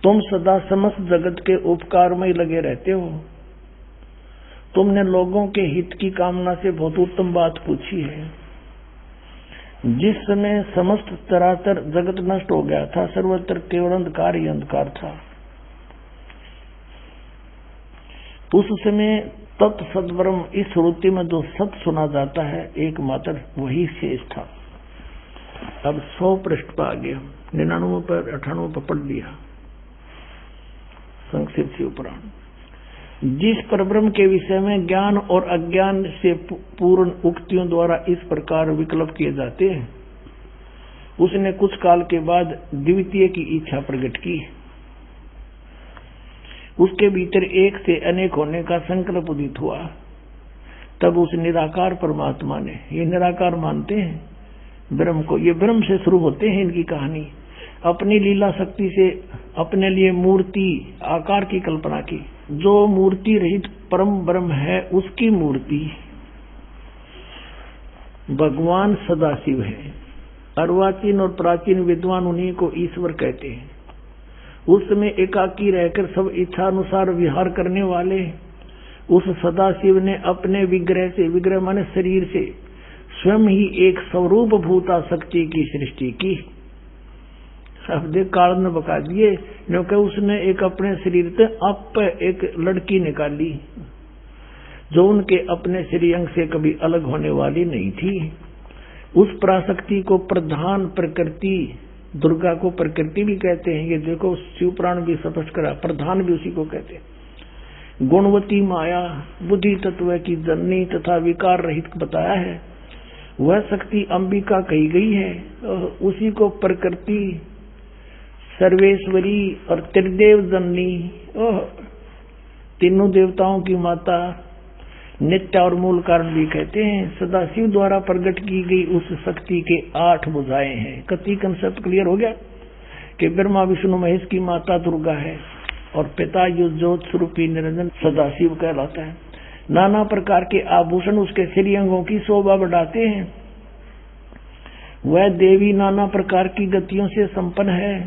तुम सदा समस्त जगत के उपकार में लगे रहते हो। तुमने लोगों के हित की कामना से बहुत उत्तम बात पूछी है। जिस समय समस्त चराचर जगत नष्ट हो गया था, सर्वत्र केवल अंधकार ही अंधकार था, उस समय तत् सद्ब्रह्म इस श्रुति में जो सत सुना जाता है एकमात्र वही शेष था। अब 100 पृष्ठ पर आ गया, 99 पर 98 पर पढ़ लिया संक्षिप्त शिव पुराण। जिस परब्रह्म के विषय में ज्ञान और अज्ञान से पूर्ण उक्तियों द्वारा इस प्रकार विकल्प किए जाते हैं, उसने कुछ काल के बाद द्वितीय की इच्छा प्रकट की। उसके भीतर एक से अनेक होने का संकल्प उदित हुआ। तब उस निराकार परमात्मा ने, ये निराकार मानते हैं ब्रह्म को, ये ब्रह्म से शुरू होते हैं इनकी कहानी, अपनी लीला शक्ति से अपने लिए मूर्ति आकार की कल्पना की। जो मूर्ति रहित परम ब्रह्म है उसकी मूर्ति भगवान सदाशिव है। अर्वाचीन और प्राचीन विद्वान उन्हीं को ईश्वर कहते हैं। उस समय एकाकी रहकर सब इच्छा अनुसार विहार करने वाले उस सदाशिव ने अपने विग्रह से, विग्रह माने शरीर से, स्वयं ही एक स्वरूप भूता शक्ति की सृष्टि की। अब देख काल ने बका दिए, क्योंकि उसने एक अपने शरीर से आप एक लड़की निकाली जो उनके अपने शरीर अंग से कभी अलग होने वाली नहीं थी। उस पराशक्ति को प्रधान प्रकृति, दुर्गा को प्रकृति भी कहते हैं। ये देखो शिव पुराण भी स्पष्ट करा, प्रधान भी उसी को कहते हैं। गुणवती माया बुद्धि तत्व की जननी तथा विकार रहित बताया है। वह शक्ति अंबिका कही गई है। उसी को प्रकृति, सर्वेश्वरी और त्रिदेव जननी, तीनों देवताओं की माता, नित्य और मूल कारण भी कहते हैं। सदाशिव द्वारा प्रकट की गई उस शक्ति के 8 भुजाएं हैं। कति कंसेप्ट क्लियर हो गया कि ब्रह्मा विष्णु महेश की माता दुर्गा है और पिता ज्योत स्वरूपी निरंजन सदाशिव कहलाता है। नाना प्रकार के आभूषण उसके श्री अंगों की शोभा बढ़ाते हैं। वह देवी नाना प्रकार की गतियों से संपन्न है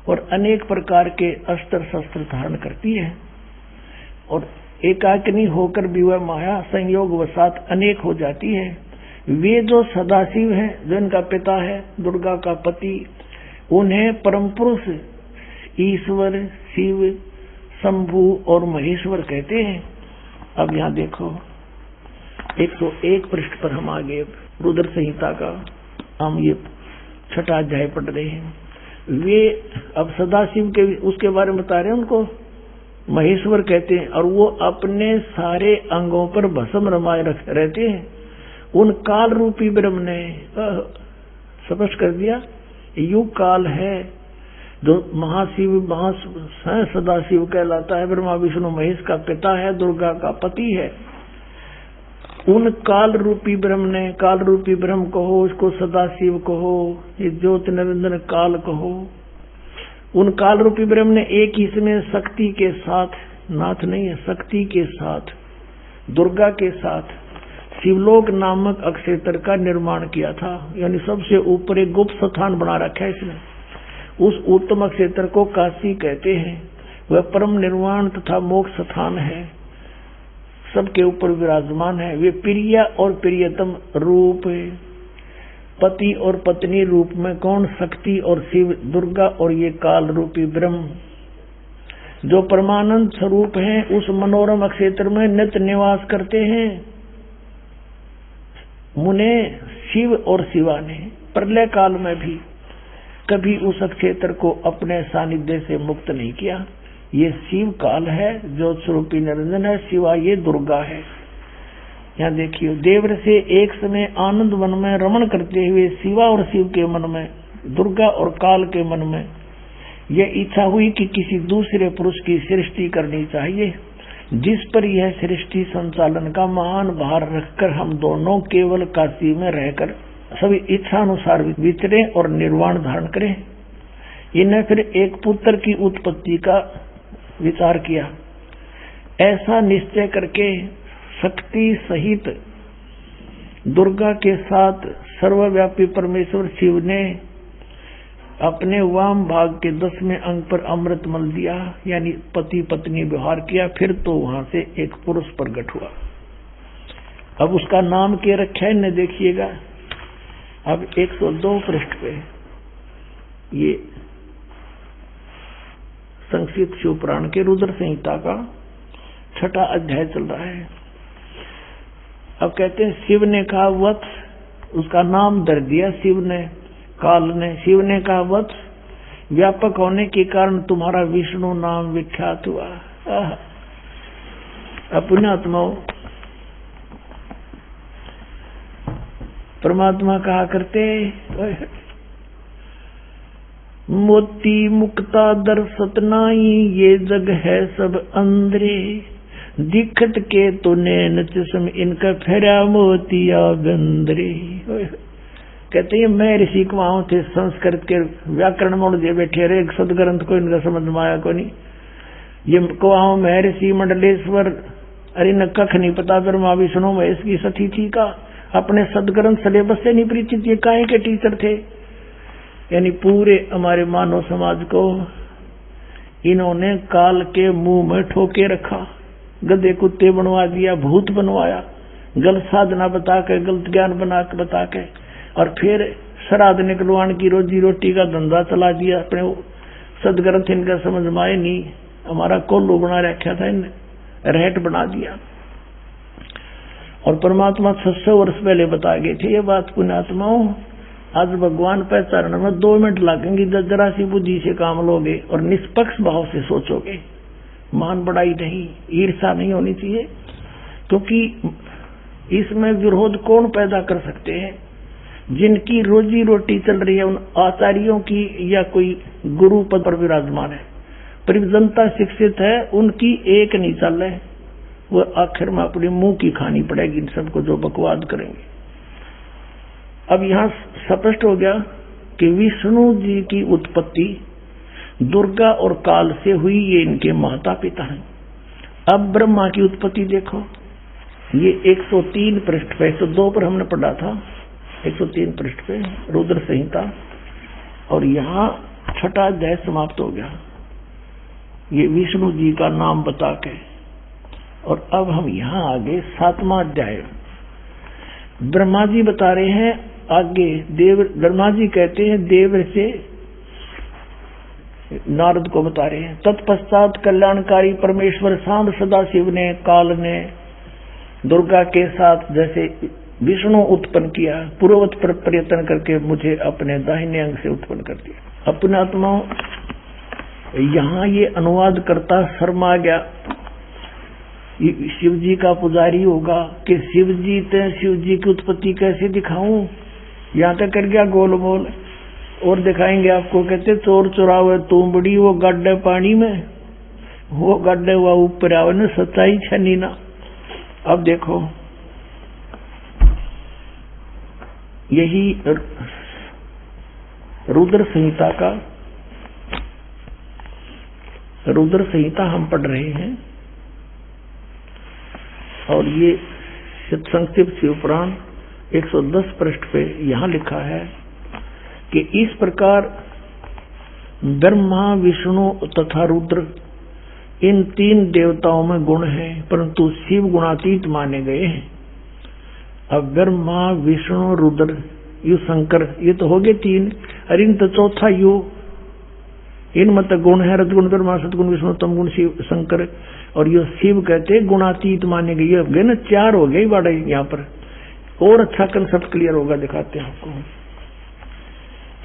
और अनेक प्रकार के अस्त्र शस्त्र धारण करती है। और एकाकिनी होकर भी वह माया संयोग वसात अनेक हो जाती है। वे जो सदाशिव हैं, जो इनका पिता है, दुर्गा का पति, उन्हें परम पुरुष ईश्वर, शिव, शंभु और महेश्वर कहते हैं। अब यहाँ देखो 101 पृष्ठ पर हम आगे रुद्र संहिता का हम ये 6वां अध्याय पढ़ रहे हैं। वे अब सदाशिव के उसके बारे में बता रहे हैं, उनको महेश्वर कहते हैं और वो अपने सारे अंगों पर भस्म रमाए रहते हैं। उन काल रूपी ब्रह्म ने स्पष्ट कर दिया, युग काल है जो महाशिव सदाशिव कहलाता है। ब्रह्मा विष्णु महेश का पिता है, दुर्गा का पति है। उन काल रूपी ब्रह्म ने, काल रूपी ब्रह्म कहो, उसको सदाशिव कहो, ये ज्योत निरंजन काल कहो, उन काल रूपी ब्रह्म ने एक ही समय शक्ति के साथ, नाथ नहीं है, शक्ति के साथ, दुर्गा के साथ शिवलोक नामक अक्षेत्र का निर्माण किया था। यानी सबसे ऊपर एक गुप्त स्थान बना रखा है इसने। उस उत्तम क्षेत्र को काशी कहते हैं। वह परम निर्वाण तथा मोक्ष स्थान है, सबके ऊपर विराजमान है। वे प्रिय और प्रियतम रूप, पति और पत्नी रूप में कौन? शक्ति और शिव, दुर्गा और ये काल रूपी ब्रह्म जो परमानंद स्वरूप हैं, उस मनोरम क्षेत्र में नित्य निवास करते हैं। मुने शिव और शिवा ने प्रलय काल में भी कभी उस क्षेत्र को अपने सानिध्य से मुक्त नहीं किया। ये शिव काल है, ज्योत स्वरूपी निरंजन है, शिवा ये दुर्गा है। यहाँ देखिए, देवर से एक समय आनंद वन में रमण करते हुए शिवा और शिव के मन में, दुर्गा और काल के मन में यह इच्छा हुई कि किसी दूसरे पुरुष की सृष्टि करनी चाहिए, जिस पर यह सृष्टि संचालन का महान भार रखकर हम दोनों केवल काशी में रहकर सभी इच्छानुसार विचरे और निर्वाण धारण करें। इन्हें फिर एक पुत्र की उत्पत्ति का विचार किया। ऐसा निश्चय करके शक्ति सहित दुर्गा के साथ सर्वव्यापी परमेश्वर शिव ने अपने वाम भाग के 10वें अंग पर अमृत मल दिया, यानी पति पत्नी व्यवहार किया। फिर तो वहां से एक पुरुष प्रकट हुआ। अब उसका नाम क्या रखा है इन्हें देखिएगा। अब 102 पृष्ठ पे ये संक्षिप्त शिव पुराण के रुद्र संहिता का 6वां अध्याय चल रहा है। अब कहते हैं, शिव ने कहा वत्स, उसका नाम धर दिया शिव ने, काल ने। शिव ने कहा वत्स, व्यापक होने के कारण तुम्हारा विष्णु नाम विख्यात हुआ। अपने आत्माओं, परमात्मा कहा करते, मोती मुक्ता दर्शत नाई, ये जग है सब अंधरे, दिखत के तो नैन चश्म, इनका फेरा मोतिया बंदरे। कहते हैं मैं ऋषि कुमाऊं थे, संस्कृत के व्याकरण मोड़ दिए बैठे रहे, एक सदग्रंथ को इनका समझ में आया को नहीं। ये कुआं महर्षि मंडलेश्वर, अरे न कख नहीं पता ब्रह्मा विष्णु महेश की सती थी का, अपने सदग्रंथ सिलेबस से नहीं परिचित, ये काहे के टीचर थे। यानी पूरे हमारे मानव समाज को इन्होंने काल के मुंह में ठोके रखा, गधे कुत्ते बनवा दिया, भूत बनवाया, गलत साधना बता के, गलत ज्ञान बना के बता के, और फिर श्राद्ध निकलवान की रोजी रोटी का धंधा चला दिया। अपने सदग्रंथ इनका समझ में आए नहीं, हमारा कोल्लू बना रखा था, इन रहट बना दिया। और परमात्मा 600 वर्ष पहले बता गए थे ये बात। पुण्यात्माओं, आज भगवान पहचानने में 2 मिनट लगेंगे, जरा सी बुद्धि से काम लोगे और निष्पक्ष भाव से सोचोगे। मान बढ़ाई नहीं, ईर्षा नहीं होनी चाहिए, क्योंकि इसमें विरोध कौन पैदा कर सकते हैं? जिनकी रोजी रोटी चल रही है, उन आचार्यों की या कोई गुरु पद पर विराजमान है, पर जनता शिक्षित है, उनकी एक नहीं चल रहे, वो आखिर में अपने मुंह की खानी पड़ेगी इन सबको जो बकवाद करेंगे। अब यहाँ स्पष्ट हो गया कि विष्णु जी की उत्पत्ति दुर्गा और काल से हुई, ये इनके माता पिता हैं। अब ब्रह्मा की उत्पत्ति देखो, ये 103 पृष्ठ पे, 102 पर हमने पढ़ा था, 103 पृष्ठ पे रुद्र संहिता, और यहाँ 6वां अध्याय समाप्त हो गया ये विष्णु जी का नाम बता के। और अब हम यहाँ आगे 7वां अध्याय, ब्रह्मा जी बता रहे हैं आगे। ब्रह्मा जी कहते हैं देव से नारद को बता रहे हैं, तत्पश्चात कल्याणकारी परमेश्वर सांब सदाशिव ने काल ने दुर्गा के साथ जैसे विष्णु उत्पन्न किया, पूर्ववत पर प्रयत्न करके मुझे अपने दाहिने अंग से उत्पन्न कर दिया। अपने आत्माओं, यहाँ ये अनुवाद करता शर्मा गया, शिव जी का पुजारी होगा कि शिव जी की उत्पत्ति कैसे दिखाऊं, यहाँ तक कर गया गोलमोल। और दिखाएंगे आपको, कहते चोर चुरावे तुम बड़ी, वो गड्ढे पानी में, वो गड्ढे हुआ ऊपर आवे न, सच्चाई छनी ना। अब देखो, यही रुद्र संहिता हम पढ़ रहे हैं, और ये संक्षिप्त शिव पुराण 110 पृष्ठ पे यहाँ लिखा है कि इस प्रकार ब्रह्मा विष्णु तथा रुद्र इन 3 देवताओं में गुण हैं, परंतु शिव गुणातीत माने गए हैं। अब ब्रह्मा विष्णु रुद्र यु शंकर, ये तो हो गए 3, और इन तो चौथा यु, इन मत गुण है रजगुण ब्रह्मा, सतगुण विष्णु, तमगुण शिव शंकर, और ये शिव कहते गुणातीत माने गए। हो गए ना, 4 हो गए बड़े यहाँ पर। और अच्छा कंसेप्ट क्लियर होगा, दिखाते हैं आपको।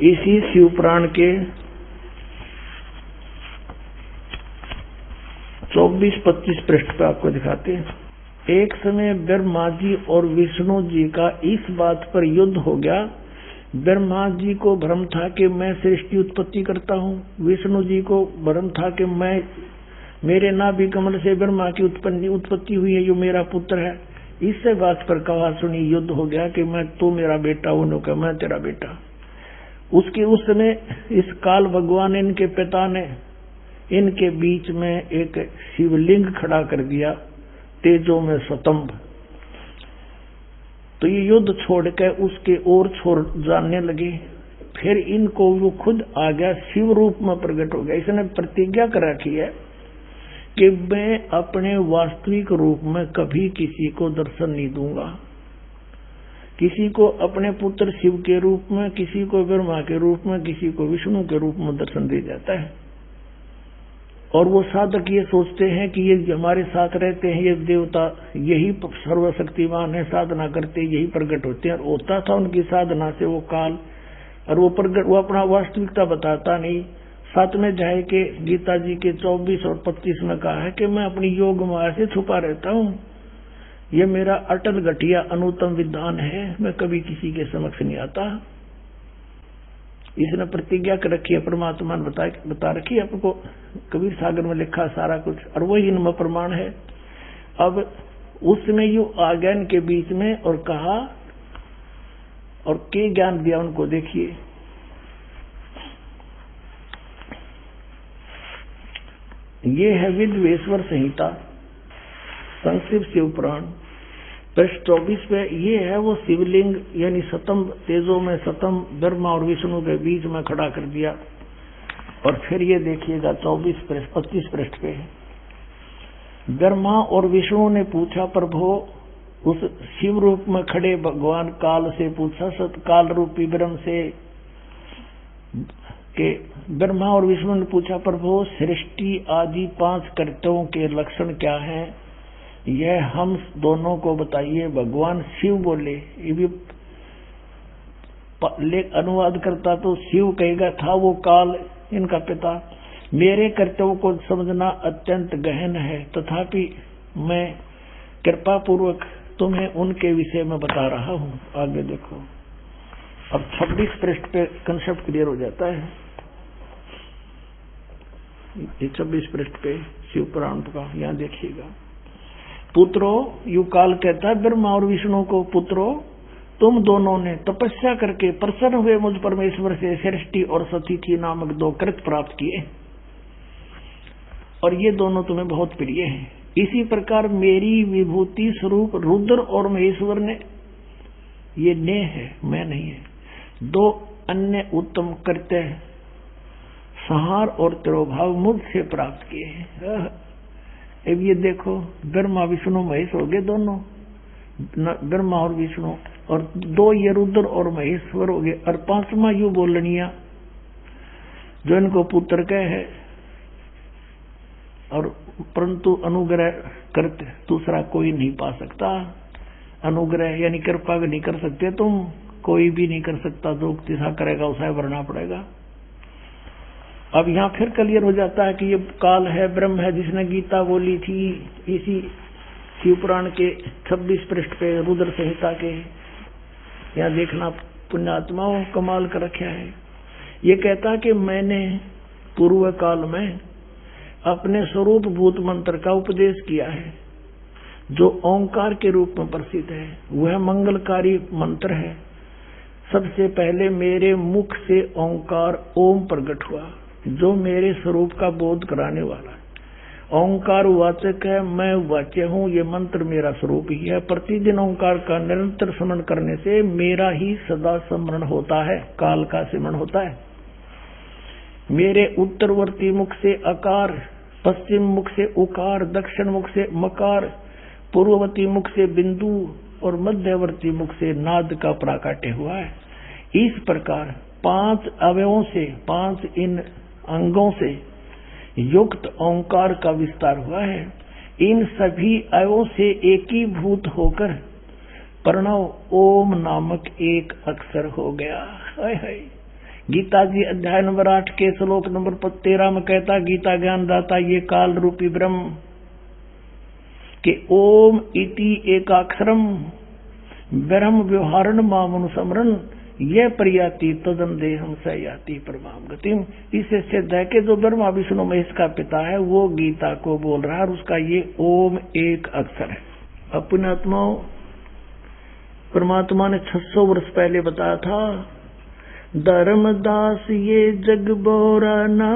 इसी शिव पुराण के 24-25 पृष्ठ पे आपको दिखाते हैं। एक समय ब्रह्मा जी और विष्णु जी का इस बात पर युद्ध हो गया। ब्रह्मा जी को भ्रम था कि मैं सृष्टि उत्पत्ति करता हूँ, विष्णु जी को भ्रम था कि मेरे नाभि कमल से ब्रह्मा की उत्पत्ति हुई है, जो मेरा पुत्र है। इससे बात पर कहा सुनी युद्ध हो गया कि तू मेरा बेटा, उन्होंने मैं तेरा बेटा। उस समय इस काल भगवान इनके पिता ने इनके बीच में एक शिवलिंग खड़ा कर दिया, तेजों में स्वतंभ। तो ये युद्ध छोड़कर उसके ओर छोड़ जानने लगे। फिर इनको वो खुद आ गया, शिव रूप में प्रकट हो गया। इसने प्रतिज्ञा कर रखी है कि मैं अपने वास्तविक रूप में कभी किसी को दर्शन नहीं दूंगा। किसी को अपने पुत्र शिव के रूप में, किसी को ब्रह्मा के रूप में, किसी को विष्णु के रूप में दर्शन दे जाता है। और वो साधक ये सोचते हैं कि ये हमारे साथ रहते हैं, ये देवता यही सर्वशक्तिमान है, साधना करते यही प्रकट होते हैं। और होता था उनकी साधना से वो काल, और वो प्रकट, वो अपना वास्तविकता बताता नहीं। 7वें अध्याय के गीता जी के 24 और 25 में कहा है कि मैं अपनी योग माया से छुपा रहता हूँ, ये मेरा अटल घटिया अनुत्तम विधान है, मैं कभी किसी के समक्ष नहीं आता। इसने प्रतिज्ञा कर रखी है, परमात्मा ने बता रखी है आपको, कबीर सागर में लिखा सारा कुछ, और वही इनमें प्रमाण है। अब उसमें यू आ गया इनके बीच में और कहा, और के ज्ञान दिया उनको। देखिए ये है विद्वेश्वर संहिता, संक्षिप्त शिव पुराण, पृष्ठ 24 पे। ये है वो शिवलिंग, यानी सतम, तेजों में सतम ब्रह्मा और विष्णु के बीच में खड़ा कर दिया। और फिर ये देखिएगा 25 पृष्ठ पे, ब्रह्मा और विष्णु ने पूछा, प्रभु उस शिव रूप में खड़े भगवान काल से पूछा, सतकाल रूपी ब्रह्म से के ब्रह्मा और विष्णु ने पूछा, प्रभु सृष्टि आदि 5 कर्तव्यों के लक्षण क्या हैं, यह हम दोनों को बताइए। भगवान शिव बोले, ये भी अनुवाद करता तो शिव कहेगा, था वो काल इनका पिता। मेरे कर्तव्यों को समझना अत्यंत गहन है, तथापि मैं कृपा पूर्वक तुम्हें उनके विषय में बता रहा हूँ। आगे देखो, अब 26 पृष्ठ पे कंसेप्ट क्लियर हो जाता है। ये 26 पृष्ठ पे शिव पुराण का, यहाँ देखिएगा। पुत्रो, यू काल कहता है ब्रह्मा और विष्णु को, पुत्रो तुम दोनों ने तपस्या करके प्रसन्न हुए मुझ परमेश्वर से सृष्टि और सतीथि नामक 2 कृत प्राप्त किए, और ये दोनों तुम्हें बहुत प्रिय हैं। इसी प्रकार मेरी विभूति स्वरूप रुद्र और महेश्वर ने, ये ने है, मैं नहीं है, 2 अन्य उत्तम कृत्य संहार और तिरोभाव मुझसे प्राप्त किए हैं। अब ये देखो, ब्रह्मा विष्णु महेश हो गए दोनों, ब्रह्मा और विष्णु, और 2 ये रुद्र और महेश्वर हो गए, और 5वां यू बोलनिया जो इनको पुत्र कहे है, और परंतु अनुग्रह करते दूसरा कोई नहीं पा सकता। अनुग्रह यानी कृपा नहीं कर सकते तुम, कोई भी नहीं कर सकता, जो जैसा करेगा उसे भरना पड़ेगा। अब यहाँ फिर क्लियर हो जाता है कि ये काल है, ब्रह्म है, जिसने गीता बोली थी। इसी शिव पुराण के 26 पृष्ठ पे रुद्र संहिता के, यहाँ देखना पुण्यात्माओं कमाल कर रखा है। ये कहता कि मैंने पूर्व काल में अपने स्वरूप भूत मंत्र का उपदेश किया है, जो ओंकार के रूप में प्रसिद्ध है। वह मंगलकारी मंत्र है। सबसे पहले मेरे मुख से ओंकार ओम प्रकट हुआ, जो मेरे स्वरूप का बोध कराने वाला है। ओंकार वाचक है, मैं वाच्य हूँ, ये मंत्र मेरा स्वरूप ही है। प्रतिदिन ओंकार का निरंतर स्मरण करने से मेरा ही सदा स्मरण होता है, काल का स्मरण होता है। मेरे उत्तरवर्ती मुख से अकार, पश्चिम मुख से उकार, दक्षिण मुख से मकार, पूर्ववर्ती मुख से बिंदु और मध्यवर्ती मुख से नाद का प्राकट्य हुआ है। इस प्रकार 5 अवयवों से, 5 इन अंगों से युक्त ओंकार का विस्तार हुआ है। इन सभी अवयवों से एकीभूत होकर प्रणव ओम नामक एक अक्षर हो गया। हाय हाय। गीता जी अध्याय नंबर 8 के श्लोक नंबर 13 में कहता, गीता ज्ञान दाता ये काल रूपी ब्रह्म कि ओम इति एकाक्षरम ब्रह्म व्यवहारण मामनुसमरण यह प्रयाति तदन देहम सयाति परमाम गतिम। इससे सिद्ध है कि जो ब्रह्मा विष्णु महेश का पिता है वो गीता को बोल रहा है और उसका ये ओम एक अक्षर है। अपने आत्माओं, परमात्मा ने 600 वर्ष पहले बताया था, धर्मदास ये जग बोरा ना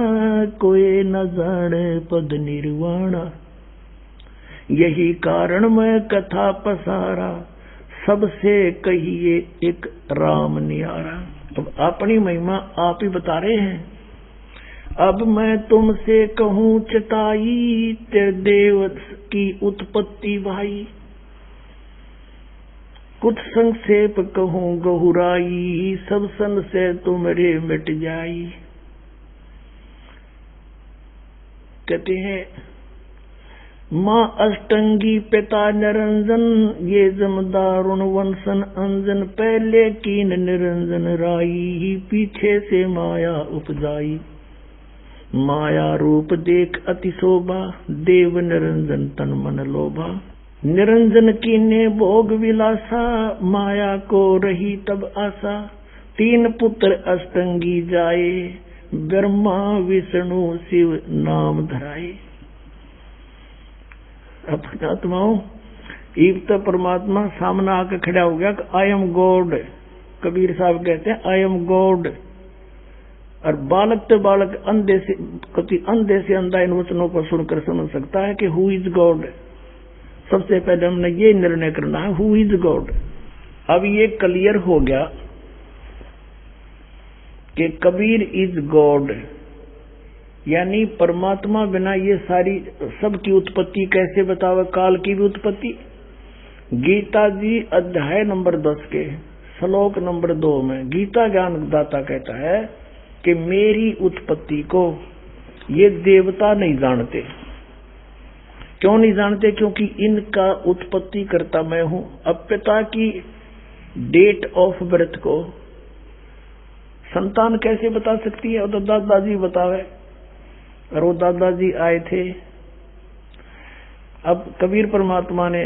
कोई न जाने पद निर्वाणा, यही कारण मैं कथा पसारा सबसे कहिए एक राम नियारा। अब अपनी महिमा आप ही बता रहे हैं। अब मैं तुमसे कहूँ चताई तेरे देव की उत्पत्ति भाई, कुछ संक्षेप कहूँ गहुराई सब सन से तुम्हारे मिट जाई। कहते हैं माँ अष्टंगी पिता निरंजन ये जमदारुण वंशन अंजन, पहले कीन निरंजन राई पीछे से माया उपजाई। माया रूप देख अति शोभा देव निरंजन तन मन लोभा, निरंजन कीने भोग विलासा माया को रही तब आशा। 3 पुत्र अष्टंगी जाए ब्रह्मा विष्णु शिव नाम धराए। अपने आत्माओं, एक तो परमात्मा सामने आकर खड़ा हो गया, आई एम गॉड। कबीर साहब कहते हैं आई एम गॉड। और बालक तो बालक अंधे से अंधा इन वचनों को सुनकर समझ सकता है कि हु इज गॉड। सबसे पहले हमने ये निर्णय करना है हु इज गॉड। अब ये क्लियर हो गया कि कबीर इज गॉड, यानी परमात्मा बिना ये सारी सबकी उत्पत्ति कैसे बतावे, काल की भी उत्पत्ति। गीता जी अध्याय नंबर 10 के श्लोक नंबर 2 में गीता ज्ञान दाता कहता है कि मेरी उत्पत्ति को ये देवता नहीं जानते। क्यों नहीं जानते? क्योंकि इनका उत्पत्ति करता मैं हूं। अब पिता की डेट ऑफ बर्थ को संतान कैसे बता सकती है? तो दादाजी बतावे, और वो दादाजी आए थे। अब कबीर परमात्मा ने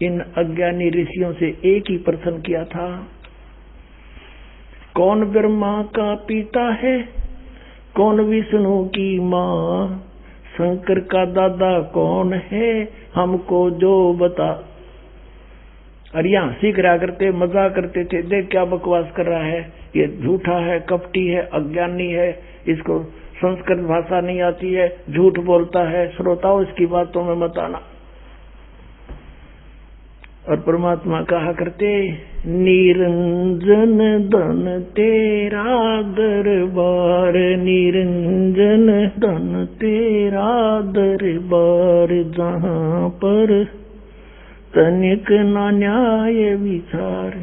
इन अज्ञानी ऋषियों से एक ही प्रश्न किया था, कौन ब्रह्मा का पिता है, कौन विष्णु की माँ, शंकर का दादा कौन है, हमको जो बता। और यहाँ सीख रहा करते, मजाक करते थे, देख क्या बकवास कर रहा है, ये झूठा है, कपटी है, अज्ञानी है, इसको संस्कृत भाषा नहीं आती है, झूठ बोलता है, श्रोताओं इसकी बातों में मत आना। और परमात्मा कहा करते, निरंजन धन तेरा दरबार, निरंजन धन तेरा दरबार, जहाँ पर तनिक न न्याय विचार,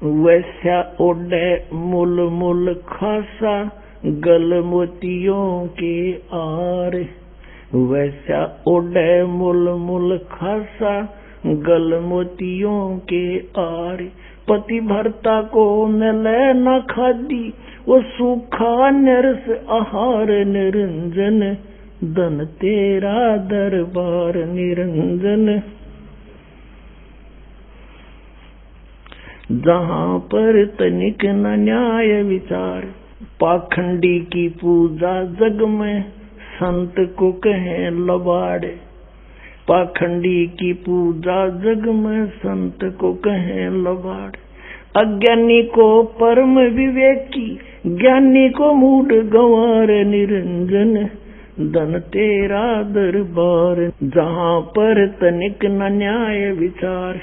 वैसा ओढ़े मुल मुल खासा गल मोतियों के आर, वैसा ओढ़े मुल मुल खासा गल मोतियों के आर। पति भरता को मिले न खादी, वो सूखा नरस आहार, निरंजन धन तेरा दरबार, निरंजन जहाँ पर तनिक न न्याय विचार। पाखंडी की पूजा जग में संत को कहें लबाड़े, पाखंडी की पूजा जग में संत को कहें लबाड़े। अज्ञानी को परम विवेकी, ज्ञानी को मूढ़ गंवार, निरंजन धन तेरा दरबार, जहाँ पर तनिक न न्याय विचार।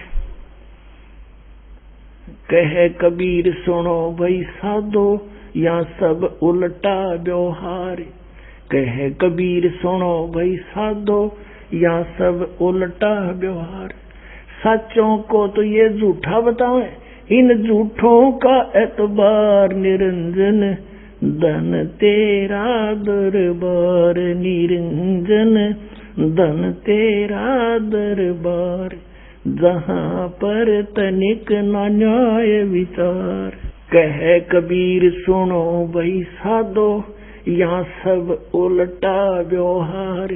कहे कबीर सुनो भाई साधो, या सब उल्टा व्यवहार। कहे कबीर सुनो भाई साधो, या सब उल्टा व्यवहार। सच्चों को तो ये झूठा बतावे, इन झूठों का एतबार, निरंजन धन तेरा दरबार, निरंजन धन तेरा दरबार, जहाँ पर तनिक न न्याय विचार। कहे कबीर सुनो भाई साधो, यहाँ सब उल्टा व्यवहार।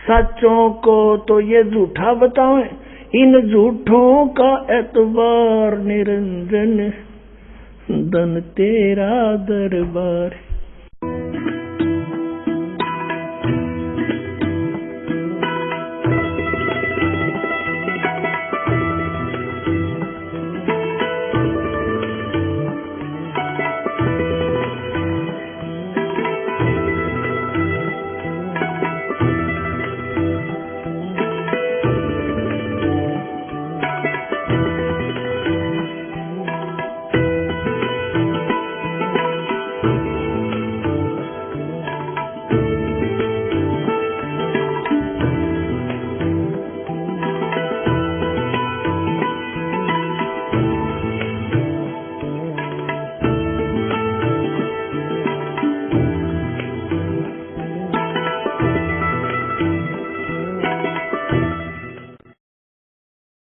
सच्चों को तो ये झूठा बतावे, इन झूठों का एतबार निरंजन, धन तेरा दरबार।